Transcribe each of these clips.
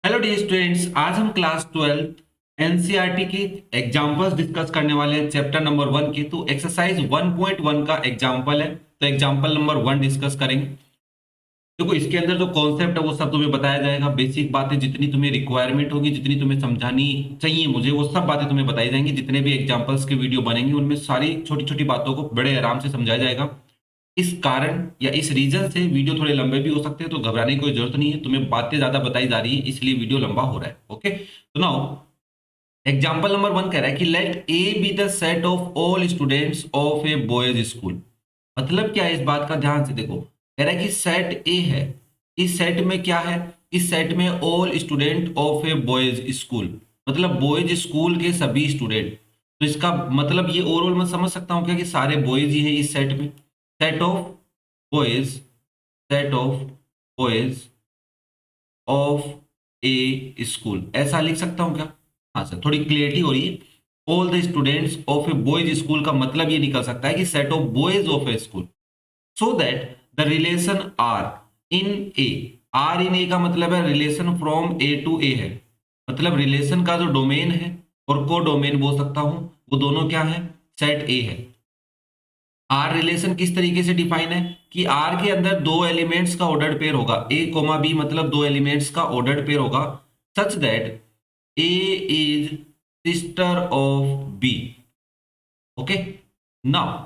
Hello dear students, आज हम class 12 NCERT की एग्जांपल्स डिस्कस करने वाले हैं चैप्टर नंबर 1 की। तो एक्सरसाइज 1.1 का एग्जांपल है, तो एग्जांपल नंबर 1 डिस्कस करेंगे। देखो, इसके अंदर जो कॉन्सेप्ट है वो सब तुम्हें बताया जाएगा। बेसिक बातें जितनी तुम्हें रिक्वायरमेंट होगी, जितनी तुम्हें समझानी चाहिए मुझे, वो सब बातें तुम्हें बताई जाएंगी। जितने भी एग्जांपल्स के वीडियो बनेंगे उनमें सारी छोटी छोटी बातों को बड़े आराम से समझाया जाएगा। इस कारण या इस रीजन से वीडियो थोड़े लंबे भी हो सकते हैं, तो घबराने की कोई जरूरत नहीं है। तुम्हें बातें ज्यादा बताई जा रही है इसलिए वीडियो लंबा हो रहा है। ओके, तो नाउ एग्जांपल नंबर 1 कह रहा है कि let A be the set of all students of a boys school. मतलब क्या है, इस बात का ध्यान से देखो। कह रहा है कि सेट ए है, इस सेट में क्या है, इस सेट में all student of a boys school, मतलब बॉयज स्कूल के सभी स्टूडेंट। तो इसका मतलब ये ओवरऑल मैं समझ सकता हूँ क्या कि सारे बॉयज ही हैं इस सेट में। Set of boys, set of boys of a school, ऐसा लिख सकता हूं क्या? हाँ सर, थोड़ी क्लियरिटी हो रही है। All the students of a boys school का मतलब ये निकल सकता है कि set of boys of a school, so that the relation R in A. R in A का मतलब है relation from A to A है, मतलब रिलेशन का जो डोमेन है और को डोमेन बोल सकता हूं, वो दोनों क्या है, सेट ए है। आर रिलेशन किस तरीके से डिफाइन है कि आर के अंदर दो एलिमेंट्स का ऑर्डर्ड पेयर होगा, ए कोमा बी, मतलब दो एलिमेंट्स का ऑर्डर्ड पेयर होगा, such that A is sister of B. Okay, now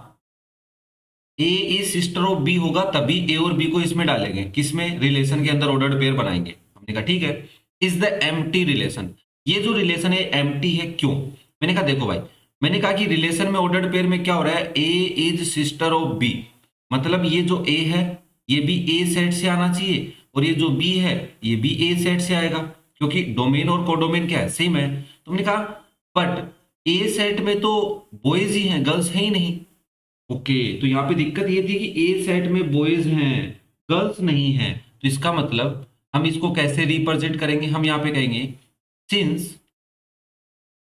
A is sister of B होगा तभी ए और बी को इसमें डालेंगे, किसमें, रिलेशन के अंदर ऑर्डर्ड पेयर बनाएंगे। हमने कहा ठीक है। इज द एम्प्टी रिलेशन, ये जो रिलेशन है एम्प्टी है, क्यों? मैंने कहा देखो भाई, मैंने कहा कि रिलेशन में ऑर्डर्ड पेयर में क्या हो रहा है, ए इज सिस्टर ऑफ बी, मतलब ये जो ए है ये भी ए सेट से आना चाहिए और ये जो बी है ये भी ए सेट से आएगा, क्योंकि डोमेन और कोडोमेन क्या है, सेम है। तुमने कहा बट ए सेट में तो बॉयज ही हैं, गर्ल्स है ही नहीं। ओके, तो यहाँ पे दिक्कत ये थी कि ए सेट में बॉयज हैं, गर्ल्स नहीं हैं। तो इसका मतलब हम इसको कैसे रिप्रेजेंट करेंगे, हम यहाँ पे कहेंगे since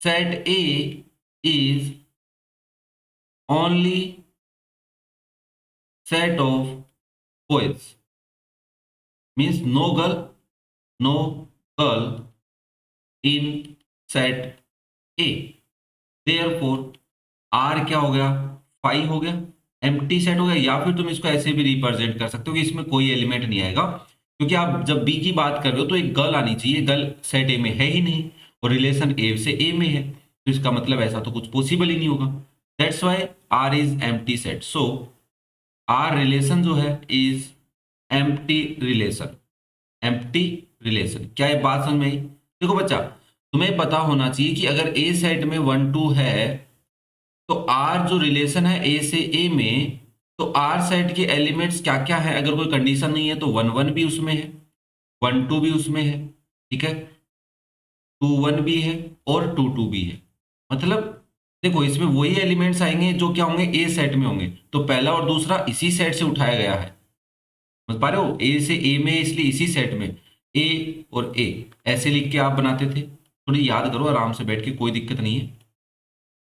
set A is only set of boys, means no girl, no girl in set A, therefore R क्या हो गया, फाइव हो गया, एम्प्टी सेट हो गया। या फिर तुम इसको ऐसे भी रिप्रेजेंट कर सकते हो कि इसमें कोई एलिमेंट नहीं आएगा, क्योंकि आप जब बी की बात कर रहे हो तो एक गर्ल आनी चाहिए, गर्ल सेट ए में है ही नहीं और रिलेशन ए से ए में है, तो इसका मतलब ऐसा तो कुछ पॉसिबल ही नहीं होगा। That's why R is empty set. So R relation जो है is empty relation, empty relation. क्या ये बात समझ में आई? देखो बच्चा, तुम्हें पता होना चाहिए कि अगर ए सेट में 1 2 है तो आर जो रिलेशन है ए से ए में, तो आर सेट के एलिमेंट्स क्या क्या है, अगर कोई कंडीशन नहीं है तो 1 1 भी उसमें है, 1 2 भी उसमें है, ठीक है, 2 1 भी है और 2 2 भी है। मतलब देखो, इसमें वही एलिमेंट्स आएंगे जो क्या होंगे, ए सेट में होंगे, तो पहला और दूसरा इसी सेट से उठाया गया है। समझ पा रहे हो, ए से ए में इसलिए इसी सेट में ए और ए ऐसे लिख के आप बनाते थे। थोड़ी याद करो आराम से बैठ के, कोई दिक्कत नहीं है।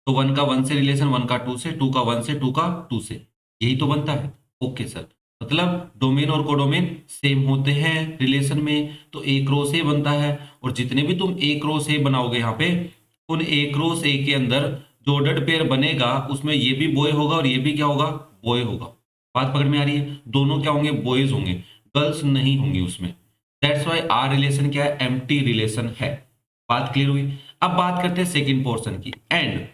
तो 1 का 1 से रिलेशन, 1 का 2 से, 2 का 1 से, 2 का 2 से, यही तो बनता है। ओके सर, मतलब डोमेन और कोडोमेन सेम होते हैं रिलेशन में, तो ए क्रॉस ए बनता है। और जितने भी तुम ए क्रॉस ए बनाओगे यहाँ पे, उन ए क्रॉस ए के अंदर जो ऑर्डर्ड पेयर बनेगा उसमें ये भी बॉय होगा और ये भी क्या होगा, बॉय होगा। बात पकड़ में आ रही है? दोनों क्या होंगे, बॉयज होंगे, गर्ल्स नहीं होंगी उसमें। दैट्स वाई आर रिलेशन क्या है, एम्प्टी रिलेशन है। बात क्लियर हुई? अब बात करते हैं सेकंड पोर्शन की। एंड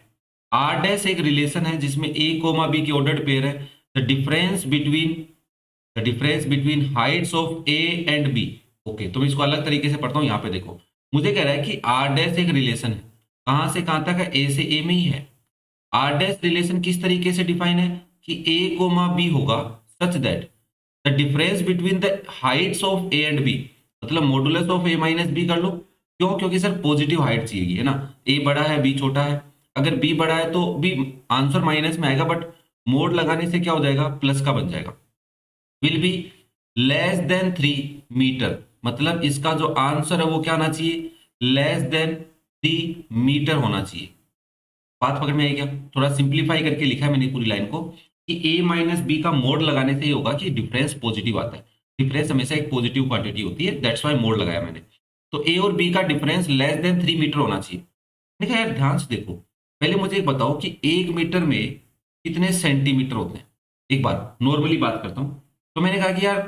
आर डैश एक रिलेशन है जिसमें ए कोमा बी की ऑर्डर्ड पेयर है। The difference between heights of A and B. Okay, तो मैं इसको अलग तरीके से पढ़ता हूं। यहाँ पे देखो, मुझे कह रहा है कि आर डैश एक रिलेशन है, कहां से कहां तक है, ए से ए में ही है। आर डैश रिलेशन किस तरीके से डिफाइन है कि ए कोमा बी होगा such that the difference between the heights of A and B, मतलब modulus of A minus B कर लो। क्यों? क्योंकि सर पॉजिटिव हाइट चाहिए, है ना, ए बड़ा है बी छोटा है। अगर बी बड़ा है तो बी आंसर माइनस में आएगा, बट मोड लगाने से क्या हो जाएगा, प्लस का बन जाएगा। Will be less than 3 metre, मतलब इसका जो आंसर है वो क्या आना चाहिए, लेस देन 3 मीटर होना चाहिए। बात पकड़ में आई क्या? थोड़ा सिंप्लीफाई करके लिखा है मैंने पूरी लाइन को कि ए माइनस बी का मोड लगाने से ये होगा कि डिफरेंस पॉजिटिव आता है। डिफरेंस हमेशा एक पॉजिटिव क्वांटिटी होती है, दैट्स वाई मोड लगाया मैंने। तो ए और बी का डिफरेंस लेस देन 3 मीटर होना चाहिए। देखो यार ध्यान से देखो, पहले मुझे एक बताओ कि 1 मीटर में कितने सेंटीमीटर होते हैं। एक बार नॉर्मली बात करता हूँ, तो मैंने कहा कि यार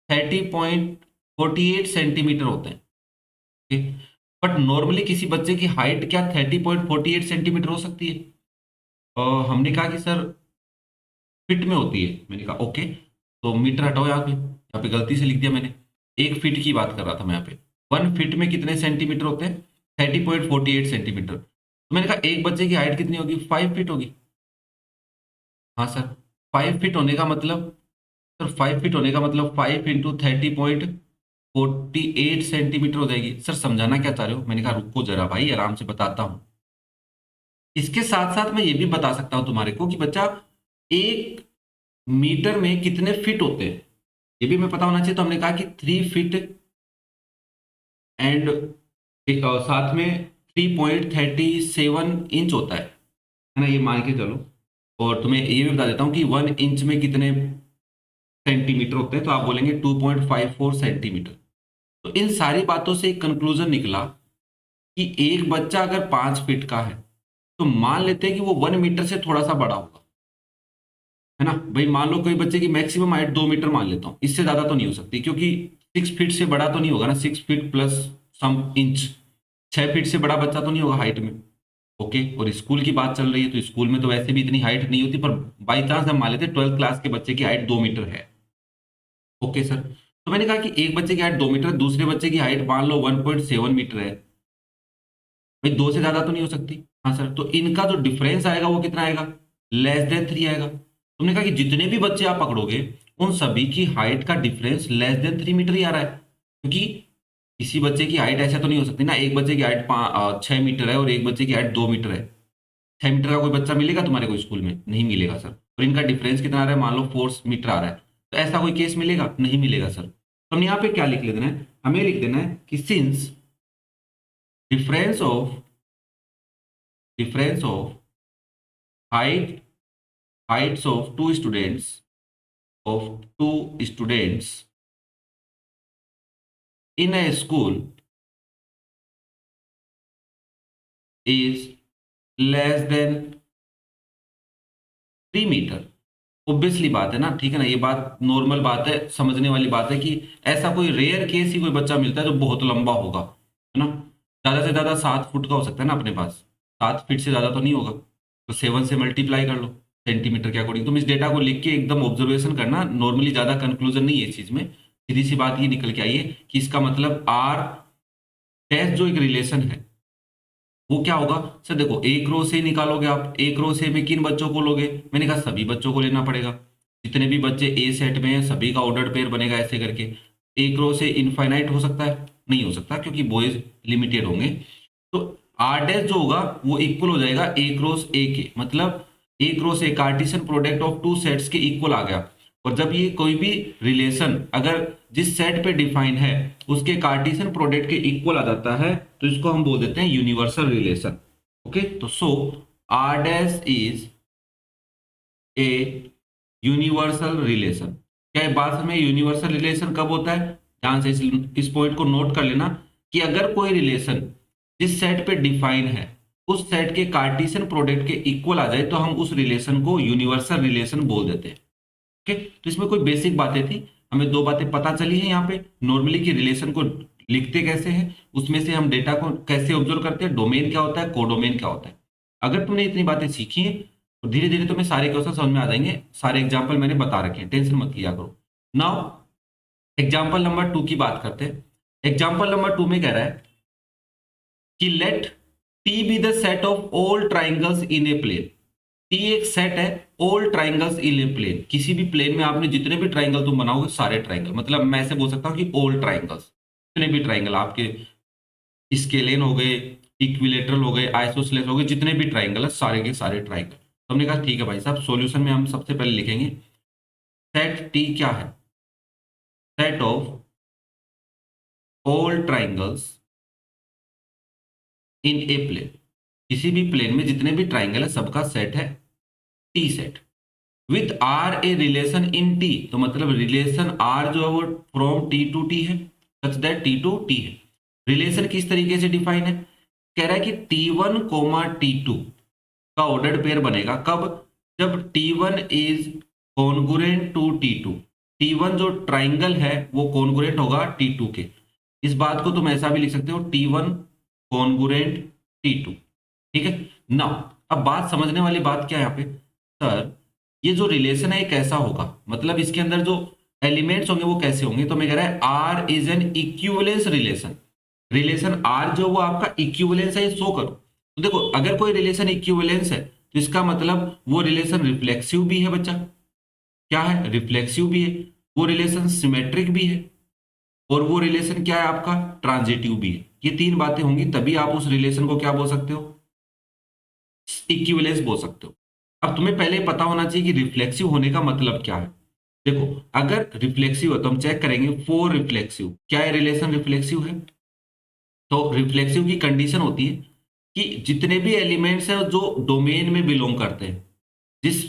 30.48 सेंटीमीटर होते हैं, ठीक। बट नॉर्मली किसी बच्चे की हाइट क्या 30.48 सेंटीमीटर हो सकती है? हमने कहा कि सर फीट में होती है। मैंने कहा ओके, तो मीटर हटाओ, यहाँ पे गलती से लिख दिया मैंने, 1 फीट की बात कर रहा था मैं यहाँ पे। 1 फीट में कितने सेंटीमीटर होते हैं? 30.48 सेंटीमीटर। तो मैंने कहा एक बच्चे की हाइट कितनी होगी? 5 फीट होगी। हाँ सर, 5 फीट होने का मतलब, सर 5 फीट होने का मतलब 5 × 30.48 सेंटीमीटर हो जाएगी। सर समझाना क्या चाह रहे हो? मैंने कहा रुको जरा भाई, आराम से बताता हूँ। इसके साथ साथ मैं ये भी बता सकता हूँ तुम्हारे को कि बच्चा 1 मीटर में कितने फिट होते हैं, ये भी मैं पता होना चाहिए। तो हमने कहा कि 3 फीट एंड साथ में 3.37 इंच होता है ना, ये मान के चलो। और तुम्हें ये भी बता देता हूँ कि 1 इंच में कितने सेंटीमीटर होते हैं, तो आप बोलेंगे 2.54 सेंटीमीटर। तो इन सारी बातों से एक कंक्लूजन निकला कि एक बच्चा अगर 5 फीट का है, तो मान लेते हैं कि वो 1 मीटर से थोड़ा सा बड़ा होगा, है ना भाई। मान लो कोई बच्चे की मैक्सिमम हाइट 2 मीटर मान लेता हूँ, इससे ज्यादा तो नहीं हो सकती, क्योंकि 6 फीट से बड़ा तो नहीं होगा ना, 6 फीट प्लस सम इंच, 6 फीट से बड़ा बच्चा तो नहीं होगा हाइट में। ओके, और स्कूल की बात चल रही है, तो स्कूल में तो वैसे भी इतनी हाइट नहीं होती, पर बाई चांस हम मान लेते 12th क्लास के बच्चे की हाइट 2 मीटर है। ओके सर, तो मैंने कहा कि एक बच्चे की हाइट 2 मीटर, दूसरे बच्चे की हाइट मान लो 1.7 मीटर है, भाई दो से ज्यादा तो नहीं हो सकती। हाँ सर, तो इनका जो डिफरेंस आएगा वो कितना आएगा? लेस देन 3 आएगा। तुमने कहा कि जितने भी बच्चे आप पकड़ोगे उन सभी की हाइट का डिफरेंस लेस देन 3 मीटर ही आ रहा है, क्योंकि किसी बच्चे की हाइट ऐसा तो नहीं हो सकती ना, एक बच्चे की हाइट 6 मीटर है और एक बच्चे की हाइट 2 मीटर है। 6 मीटर का कोई बच्चा मिलेगा तुम्हारे को स्कूल में? नहीं मिलेगा सर। और इनका डिफरेंस कितना आ रहा है? मान लो 4 मीटर आ रहा है, तो ऐसा कोई केस मिलेगा? नहीं मिलेगा सर। तो हमने यहाँ पे क्या लिख देना है? हमें लिख देना है कि since difference of height heights of two students in a school is less than 3 metre. Obviously बात है ना, ठीक है ना, ये बात नॉर्मल बात है, समझने वाली बात है कि ऐसा कोई रेयर केस ही कोई बच्चा मिलता है जो बहुत लंबा होगा, है ना। ज्यादा से ज्यादा 7 फुट का हो सकता है ना अपने पास, 7 फीट से ज्यादा तो नहीं होगा। तो 7 से मल्टीप्लाई कर लो सेंटीमीटर के अकॉर्डिंग। तुम इस डेटा को लिख के एकदम ऑब्जर्वेशन करना, नॉर्मली ज्यादा कंक्लूजन नहीं है इस चीज में। सीधी सी बात ये निकल के आई है कि इसका मतलब आर टेस्ट जो एक रिलेशन है वो क्या होगा? सर देखो, एक रो से निकालोगे आप, एक रो से में किन बच्चों को लोगे? मैंने कहा सभी बच्चों को लेना पड़ेगा, जितने भी बच्चे ए सेट में हैं सभी का ऑर्डर पेयर बनेगा ऐसे करके। एक रो से इनफाइनाइट हो सकता है? नहीं हो सकता, क्योंकि बॉयज लिमिटेड होंगे। तो आर डैश जो होगा वो इक्वल हो जाएगा ए क्रॉस ए के, मतलब A cross A Cartesian product of two sets के इक्वल आ गया। और जब ये कोई भी रिलेशन अगर जिस सेट पे डिफाइन है उसके कार्टेशियन प्रोडक्ट के इक्वल आ जाता है, तो इसको हम बोल देते हैं यूनिवर्सल रिलेशन। ओके, तो so R dash is a universal relation. क्या बात में यूनिवर्सल रिलेशन कब होता है? ध्यान से इस पॉइंट को नोट कर लेना कि अगर कोई रिलेशन जिस सेट पे डिफाइन है उस सेट के कार्टेशियन प्रोडक्ट के इक्वल आ जाए, तो हम उस रिलेशन को यूनिवर्सल रिलेशन बोल देते हैं। ओके, तो इसमें कोई बेसिक बातें थी, हमें दो बातें पता चली हैं यहाँ पे नॉर्मली कि रिलेशन को लिखते कैसे हैं, उसमें से हम डेटा को कैसे ऑब्जर्व करते हैं, डोमेन क्या होता है, कोडोमेन क्या होता है। अगर तुमने इतनी बातें सीखी हैं तो धीरे धीरे तुम्हें सारे क्वेश्चन समझ में आ जाएंगे। सारे एग्जाम्पल मैंने बता रखे हैं, टेंशन मत लिया करो। नाउ एग्जाम्पल नंबर 2 की बात करते हैं। एग्जाम्पल नंबर 2 में कह रहा है कि let T be the set of all triangles in a plane. T एक सेट है all triangles in a plane, किसी भी प्लेन में आपने जितने भी ट्राइंगल तुम बनाओगे सारे ट्राइंगल, मतलब मैं ऐसे बोल सकता हूँ कि ऑल ट्राइंगल्स, जितने भी ट्राइंगल आपके स्केलेन हो गए, इक्विलेटरल हो गए, आइसोसेलेस हो गए, जितने भी ट्राइंगल है सारे के सारे ट्राइंगल। तो हमने कहा ठीक है भाई साहब, सॉल्यूशन में हम सबसे पहले लिखेंगे सेट टी क्या है? Set of all triangles in a plane, किसी भी प्लेन में जितने भी ट्राइंगल है सबका सेट है T set, with R a relation in T. तो मतलब रिलेशन आर जो है वो फ्रॉम टी टू टी है, such that T to T है। रिलेशन किस तरीके से डिफाइन है, कह रहा है कि T1 कोमा T2 का ऑर्डर्ड पेयर बनेगा कब, जब T1 is congruent to T2। T1 जो ट्राइंगल है वो कॉन्ग्रुएंट होगा T2 के। इस बात को तुम ऐसा भी लिख सकते हो T1 कॉन्ग्रुएंट T2। ठीक है ना। अब बात समझने वाली बात क्या है यहाँ पे, सर ये जो रिलेशन है ये कैसा होगा, मतलब इसके अंदर जो एलिमेंट्स होंगे वो कैसे होंगे, तो मैं कह रहा है R is an equivalence relation. Relation R जो वो आपका इक्विवेलेंस है ये शो करो। तो देखो अगर कोई रिलेशन इक्विवेलेंस है तो इसका मतलब वो रिलेशन रिफ्लेक्सिव भी है बच्चा, क्या है, रिफ्लेक्सिव भी है, वो रिलेशन सिमेट्रिक भी है, और वो रिलेशन क्या है आपका, ट्रांजिटिव भी है। ये तीन बातें होंगी तभी आप उस रिलेशन को क्या बोल सकते हो, इक्विवेलेंस बोल सकते हो। अब तुम्हें पहले पता होना चाहिए कि रिफ्लेक्सिव होने का मतलब क्या है। देखो अगर रिफ्लेक्सिव है तो हम चेक करेंगे फोर रिफ्लेक्सिव, क्या है रिलेशन रिफ्लेक्सिव है, तो रिफ्लेक्सिव की कंडीशन होती है कि जितने भी एलिमेंट्स हैं जो डोमेन में बिलोंग करते हैं, जिस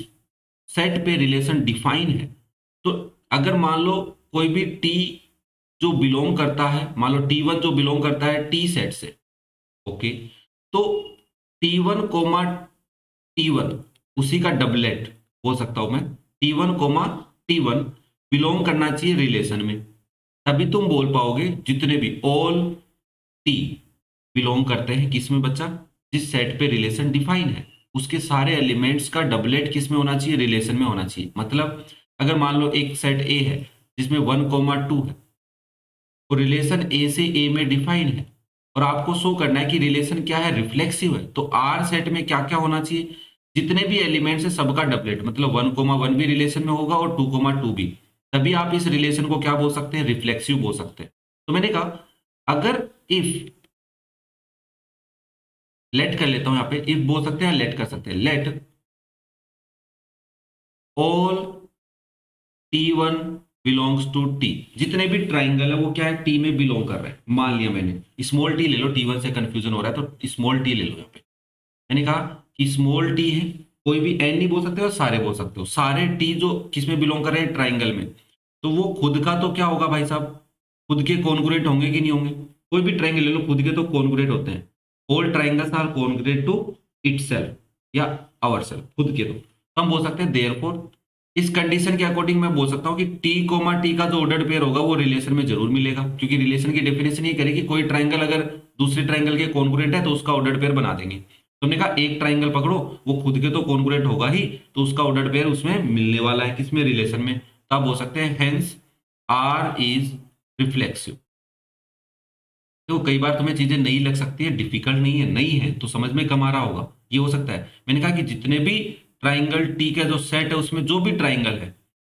सेट पे रिलेशन डिफाइन है, तो अगर मान लो कोई भी टी जो बिलोंग करता है, मान लो T1 जो बिलोंग करता है टी सेट से, ओके, तो T1 कोमा T1 उसी का डबलेट बोल सकता हूं मैं, T1 कोमा T1 बिलोंग करना चाहिए रिलेशन में, तभी तुम बोल पाओगे जितने भी ऑल टी बिलोंग करते हैं किस में बच्चा, जिस सेट पे रिलेशन डिफाइन है उसके सारे एलिमेंट्स का डबलेट किस में होना चाहिए, रिलेशन में होना चाहिए। मतलब अगर मान लो एक सेट ए है जिसमें 1,2 है और रिलेशन ए से ए में डिफाइन है, और आपको शो करना है कि रिलेशन क्या है, रिफ्लेक्सिव है, तो आर सेट में क्या क्या होना चाहिए, जितने भी एलिमेंट्स है सबका डबलेट, मतलब 1,1 भी रिलेशन में होगा और 2,2 भी, तभी आप इस रिलेशन को क्या बोल सकते हैं, रिफ्लेक्सिव बोल सकते हैं। तो मैंने कहा अगर इफ, लेट कर लेता हूं यहां पे, इफ बोल सकते हैं, लेट कर सकते हैं, let all T1 belongs to T, जितने भी ट्राइंगल है वो क्या है, टी में बिलोंग कर रहे हैं। मान लिया मैंने स्मॉल टी ले लो, T1 से कंफ्यूजन हो रहा है तो स्मॉल टी ले लो। यहाँ पे मैंने कहा कि स्मॉल टी है, कोई भी एन नहीं बोल सकते हो, सारे बोल सकते हो, सारे टी जो किस में बिलोंग कर रहे हैं, ट्राइंगल में, तो वो खुद का तो क्या होगा भाई साहब, खुद के कॉन्ग्रुएंट होंगे कि नहीं होंगे, कोई भी ट्राइंगल ले लो खुद के तो कॉन्ग्रुएंट होते हैं, all triangles are congruent to itself या आवरसेल्फ, खुद के तो हम बोल सकते हैं देयरफॉर, इस कंडीशन के अकॉर्डिंग मैं बोल सकता हूं कि टी कोमा टी का जो ऑर्डर्ड पेयर होगा वो रिलेशन में जरूर मिलेगा, क्योंकि रिलेशन की डेफिनेशन ये करेगी कोई ट्राइंगल अगर दूसरे ट्राइंगल के कॉन्ग्रुएंट है तो उसका ऑर्डर्ड पेयर बना देंगे। तुमने कहा एक ट्राइंगल पकड़ो वो खुद के तो कॉन्ग्रुएंट होगा ही, तो उसका ऑर्डर्ड पेयर उसमें मिलने वाला है, किसमें, रिलेशन में, तो आप बोल सकते हैं हेंस आर इज रिफ्लेक्सिव। तो कई बार तुम्हें चीजें नई लग सकती है, डिफिकल्ट नहीं है, नई है तो समझ में कम आ रहा होगा, ये हो सकता है। मैंने कहा कि जितने भी ट्राइंगल टी का जो सेट है उसमें जो भी ट्राइंगल है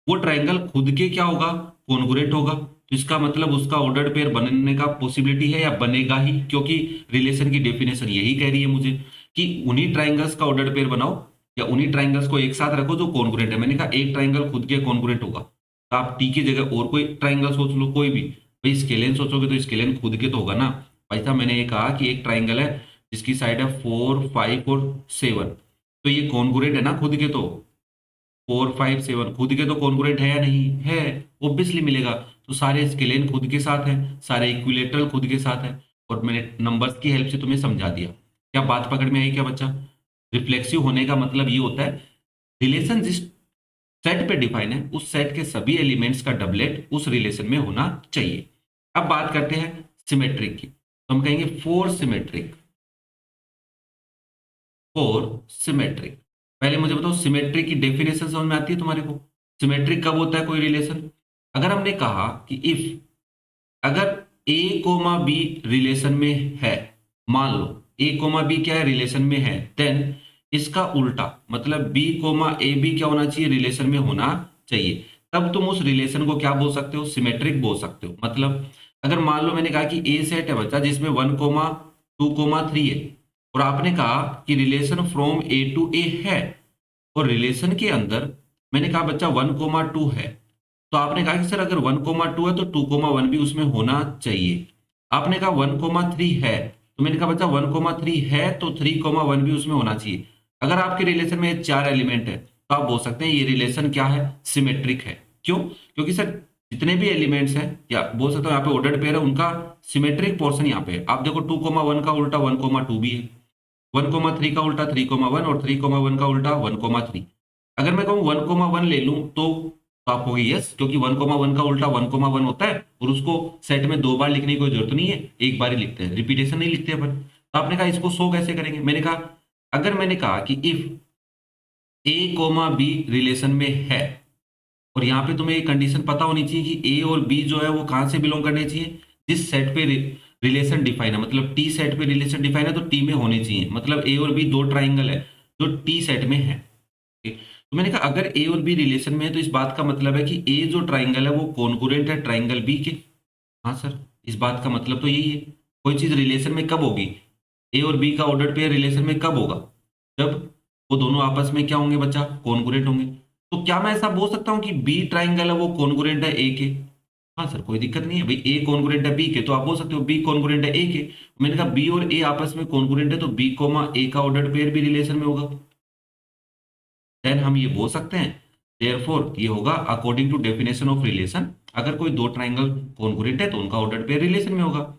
वो ट्राइंगल खुद के क्या होगा, कॉन्ग्रुएंट होगा, तो इसका मतलब उसका ऑर्डर्ड पेयर बनने का पॉसिबिलिटी है या बनेगा ही, क्योंकि रिलेशन की डेफिनेशन यही कह रही है मुझे कि उन्हीं ट्राइंगल्स का ऑर्डर्ड पेयर बनाओ या उन्हीं ट्राइंगल्स को एक साथ रखो जो कॉन्ग्रुएंट है। मैंने कहा एक ट्राइंगल खुद के कॉन्ग्रुएंट होगा, तो आप टी की जगह और कोई ट्राइंगल सोच लो, कोई भी, भाई स्केलेन सोचोगे तो स्केलेन खुद के तो होगा ना। भाई साहब मैंने ये कहा कि एक ट्राइंगल है जिसकी साइड है 4, 5 और 7, तो ये कॉन्ग्रुएंट है ना खुद के, तो 4, 5, 7 खुद के तो कॉन्ग्रुएंट है या नहीं है, ऑब्वियसली मिलेगा। तो सारे स्केलेन खुद के साथ है, सारे इक्विलेटरल खुद के साथ है, और मैंने नंबर्स की हेल्प से तुम्हें समझा दिया। क्या बात पकड़ में आई क्या बच्चा? रिफ्लेक्सिव होने का मतलब ये होता है रिलेशन जिस सेट पे डिफाइन है उस सेट के सभी एलिमेंट्स का डबलेट उस रिलेशन में होना चाहिए। अब बात करते हैं सिमेट्रिक की, तो हम कहेंगे फोर सिमेट्रिक, फोर सिमेट्रिक। पहले मुझे बताओ सिमेट्रिक की डेफिनेशन समझ में आती है तुम्हारे को? सिमेट्रिक कब होता है कोई रिलेशन? अगर हमने कहा कि इफ, अगर ए कोमा बी रिलेशन में है, मान लो ए कोमा बी क्या है, रिलेशन में है, देन इसका उल्टा मतलब बी कोमा ए बी क्या होना चाहिए, रिलेशन में होना चाहिए, तब तुम उस रिलेशन को क्या बोल सकते हो, सिमेट्रिक बोल सकते हो। मतलब अगर मान लो मैंने कहा कि ए सेट है बच्चा जिसमें 1,2,3 है, और आपने कहा कि relation from A to A है, और रिलेशन के अंदर मैंने कहा बच्चा 1,2 है, तो आपने कहा कि सर अगर 1,2 है तो 2,1 भी उसमें होना चाहिए। आपने कहा 1,3 है, तो मैंने कहा बच्चा 1,3 है तो 3,1 भी उसमें होना चाहिए। अगर आपके रिलेशन में चार एलिमेंट है तो आप बोल सकते हैं ये रिलेशन क्या है, सिमेट्रिक है। क्यों? क्योंकि सर जितने भी एलिमेंट्स हैं, या बोल सकता हूँ यहाँ पे ऑर्डर्ड पेयर है, उनका सिमेट्रिक पोर्शन यहाँ पे है। आप देखो 2,1 का उल्टा 1,2 भी है, 1,3 का उल्टा 3,1 और 3,1 का उल्टा 1,3। अगर मैं कहूँ 1,1 ले लूं तो आप कहोगे यस, क्योंकि 1,1 का उल्टा 1,1 होता है और उसको सेट में 2 बार लिखने की कोई जरूरत नहीं है, एक बार ही लिखते हैं, रिपीटेशन नहीं लिखते अपन। तो आपने कहा इसको शो कैसे करेंगे? मैंने कहा अगर मैंने कहा कि if A comma B relation में है, और यहाँ पे तुम्हें एक कंडीशन पता होनी चाहिए कि ए और बी जो है वो कहाँ से बिलोंग करने चाहिए, जिस सेट पे रिलेशन डिफाइन है, मतलब टी सेट पे रिलेशन डिफाइन है तो टी में होने चाहिए, मतलब ए और बी दो ट्राइंगल है जो टी सेट में है। तो मैंने कहा अगर ए और बी रिलेशन में है तो इस बात का मतलब है कि ए जो ट्राइंगल है वो कॉन्करेंट है ट्राइंगल बी के। हाँ सर, इस बात का मतलब तो यही है। कोई चीज रिलेशन में कब होगी, ए और बी का ऑर्डर पेयर रिलेशन में कब होगा, जब वो दोनों आपस में क्या होंगे बच्चा, कॉन्करेंट होंगे। तो क्या मैं ऐसा बोल सकता हूँ कि बी ट्राइंगल है वो कॉन्करेंट है ए के? हाँ सर, कोई दिक्कत नहीं है भाई, ए कॉन्करेंट है बी के, तो आप बोल सकते हो बी कॉन्करेंट है ए के। मैंने कहा बी और ए आपस में कॉन्करेंट है तो बी कोमा ए का ऑर्डर पेयर भी रिलेशन में होगा। देन हम ये बोल सकते हैं देयरफॉर ये होगा according to definition of relation, अगर कोई दो ट्राइंगल कॉन्करेंट है तो उनका ऑर्डर पेयर रिलेशन में होगा।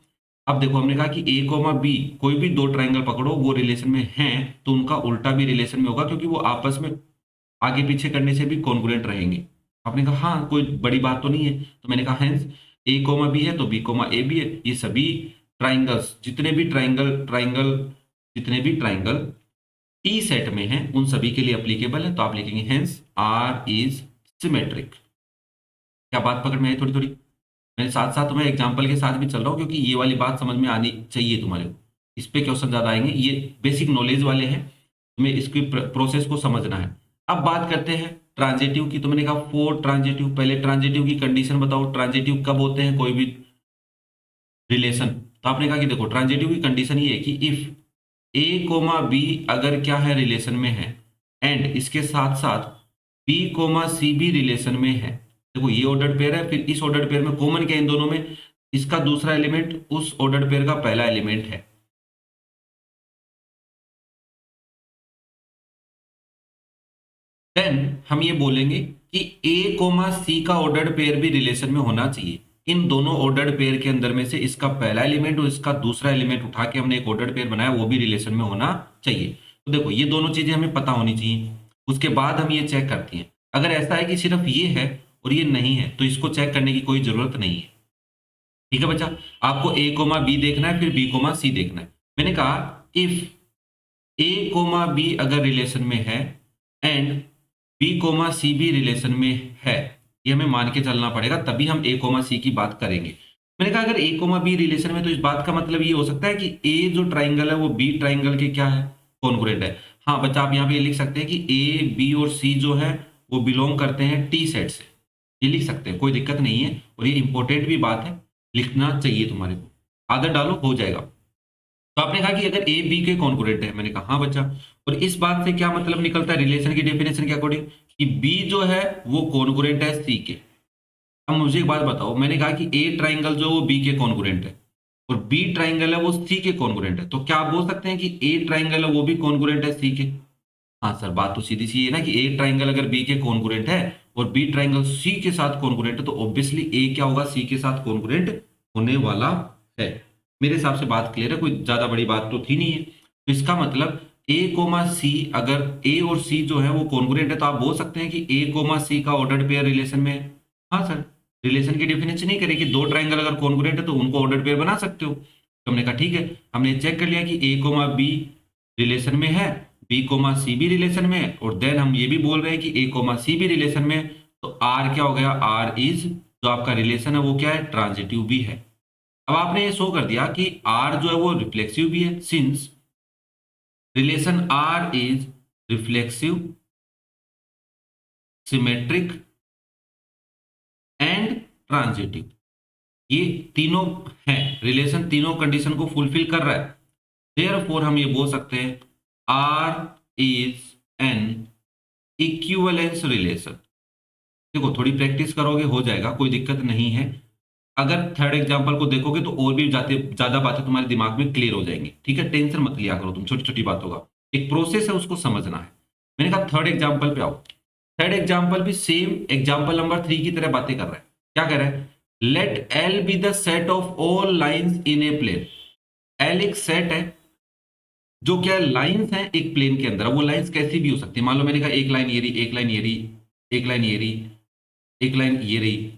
अब देखो हमने कहा कि ए कोमा बी कोई भी दो ट्राइंगल पकड़ो वो रिलेशन में हैं तो उनका उल्टा भी रिलेशन में होगा, क्योंकि वो आपस में आगे पीछे करने से भी कॉन्ग्रुएंट रहेंगे। आपने कहा हाँ कोई बड़ी बात तो नहीं है, तो मैंने कहा हेंस ए कोमा बी है तो बी कोमा ए भी है। ये सभी ट्राइंगल्स जितने भी ट्राइंगल टी सेट में हैं उन सभी के लिए एप्लीकेबल है, तो आप लिखेंगे हेंस आर इज सिमेट्रिक। क्या बात पकड़ में आई थोड़ी थोड़ी? मेरे साथ साथ मैं एग्जाम्पल के साथ भी चल रहा हूँ क्योंकि ये वाली बात समझ में आनी चाहिए तुम्हारे को, इस पे क्वेश्चन ज्यादा आएंगे, ये बेसिक नॉलेज वाले हैं, तुम्हें इसकी प्रोसेस को समझना है। अब बात करते हैं ट्रांजिटिव की। तो मैंने कहा फोर ट्रांजिटिव, पहले ट्रांजिटिव की कंडीशन बताओ, ट्रांजिटिव कब होते हैं कोई भी रिलेशन। तो आपने कहा कि देखो ट्रांजिटिव की कंडीशन ये है कि इफ ए कोमा बी अगर क्या है रिलेशन में है, एंड इसके साथ साथ बी कोमा सी भी रिलेशन में है। देखो ये ऑर्डर्ड पेयर है, फिर इस ऑर्डर्ड पेयर में कॉमन क्या है इन दोनों में, इसका दूसरा एलिमेंट उस ऑर्डर्ड पेयर का पहला एलिमेंट है। देन हम ये बोलेंगे कि ए कोमा सी का ऑर्डर्ड पेयर भी रिलेशन में होना चाहिए। इन दोनों ऑर्डर्ड पेयर के अंदर में से इसका पहला एलिमेंट और इसका दूसरा एलिमेंट उठा के हमने एक ऑर्डर्ड पेयर बनाया, वो भी रिलेशन में होना चाहिए। तो देखो ये दोनों चीजें हमें पता होनी चाहिए, उसके बाद हम ये चेक करते हैं। अगर ऐसा है कि सिर्फ ये है और ये नहीं है तो इसको चेक करने की कोई जरूरत नहीं है। ठीक है बच्चा, आपको ए कोमा बी देखना है फिर बी कोमा सी देखना है। मैंने कहा इफ ए कोमा बी अगर रिलेशन में है एंड बी कोमा सी भी रिलेशन में है, ये हमें मान के चलना पड़ेगा, तभी हम ए कोमा सी की बात करेंगे। मैंने कहा अगर ए कोमा बी रिलेशन में तो इस बात का मतलब ये हो सकता है कि ए जो ट्राइंगल है वो बी ट्राइंगल के क्या है, कॉन्ग्रुएंट है। हाँ बच्चा, आप यहाँ पे ये लिख सकते हैं कि ए बी और सी जो है वो बिलोंग करते हैं टी सेट से, ये लिख सकते हैं, कोई दिक्कत नहीं है, और ये इंपॉर्टेंट भी बात है, लिखना चाहिए तुम्हारे को, आदत डालो हो जाएगा। तो आपने कहा कि अगर ए बी के कॉन्ग्रुएंट है, मैंने कहा हाँ बच्चा, और इस बात से क्या मतलब निकलता है रिलेशन की डेफिनेशन के अकॉर्डिंग कि बी जो है वो कॉन्ग्रुएंट है सी के। अब मुझे एक बात बताओ, मैंने कहा कि ए ट्राइंगल जो वो बी के कॉन्ग्रुएंट है और बी ट्राइंगल है वो सी के कॉन्ग्रुएंट है, तो क्या आप बोल सकते हैं कि ए ट्राइंगल है वो भी कॉन्ग्रुएंट है सी के? हाँ सर, बात तो सीधी सी है ना कि ए ट्राइंगल अगर बी के कॉन्ग्रुएंट है और बी ट्राइंगल सी के साथ कॉन्ग्रुएंट है तो ऑब्वियसली ए क्या होगा, सी के साथ कॉन्ग्रुएंट होने वाला है। मेरे हिसाब से बात क्लियर है, कोई ज्यादा बड़ी बात तो थी नहीं है। तो इसका मतलब ए कोमा सी, अगर ए और सी जो है वो कॉन्ग्रुएंट है तो आप बोल सकते हैं कि ए कोमा सी का ऑर्डर्ड पेयर रिलेशन में है। हाँ सर, रिलेशन की डेफिनेशन नहीं करें कि दो ट्राइंगल अगर कॉन्ग्रुएंट है तो उनको ऑर्डर्ड पेयर बना सकते हो। तो हमने कहा ठीक है, हमने चेक कर लिया कि ए कोमा बी रिलेशन में है, बी कोमा सी भी रिलेशन में है, और देन हम ये भी बोल रहे हैं कि ए कोमा सी भी रिलेशन में है, तो आर क्या हो गया, आर इज जो आपका रिलेशन है वो क्या है, ट्रांजिटिव भी है। अब आपने ये शो कर दिया कि आर जो है वो रिफ्लेक्सिव भी है, since relation R is reflexive, symmetric and transitive. ये तीनों हैं, रिलेशन तीनों कंडीशन को फुलफिल कर रहा है। देयरफॉर हम ये बोल सकते हैं R is an equivalence relation. देखो थोड़ी प्रैक्टिस करोगे हो जाएगा, कोई दिक्कत नहीं है। अगर थर्ड एग्जांपल को देखोगे तो और भी ज्यादा बातें तुम्हारे दिमाग में क्लियर हो जाएंगी। ठीक है, टेंशन मत लिया करो तुम छोटी छोटी बातों का, एक प्रोसेस है उसको समझना है। मैंने कहा थर्ड एग्जाम्पल पे आओ। थर्ड एग्जाम्पल भी सेम एग्जाम्पल नंबर 3 की तरह बातें कर रहा है। क्या कह रहा है, let L be the set of all lines in a plane. L एक सेट है जो क्या लाइंस हैं एक प्लेन के अंदर, वो लाइंस कैसी भी हो सकती है। मान लो मैंने कहा एक लाइन ये रही, एक लाइन ये रही, एक लाइन ये रही, एक लाइन ये रही,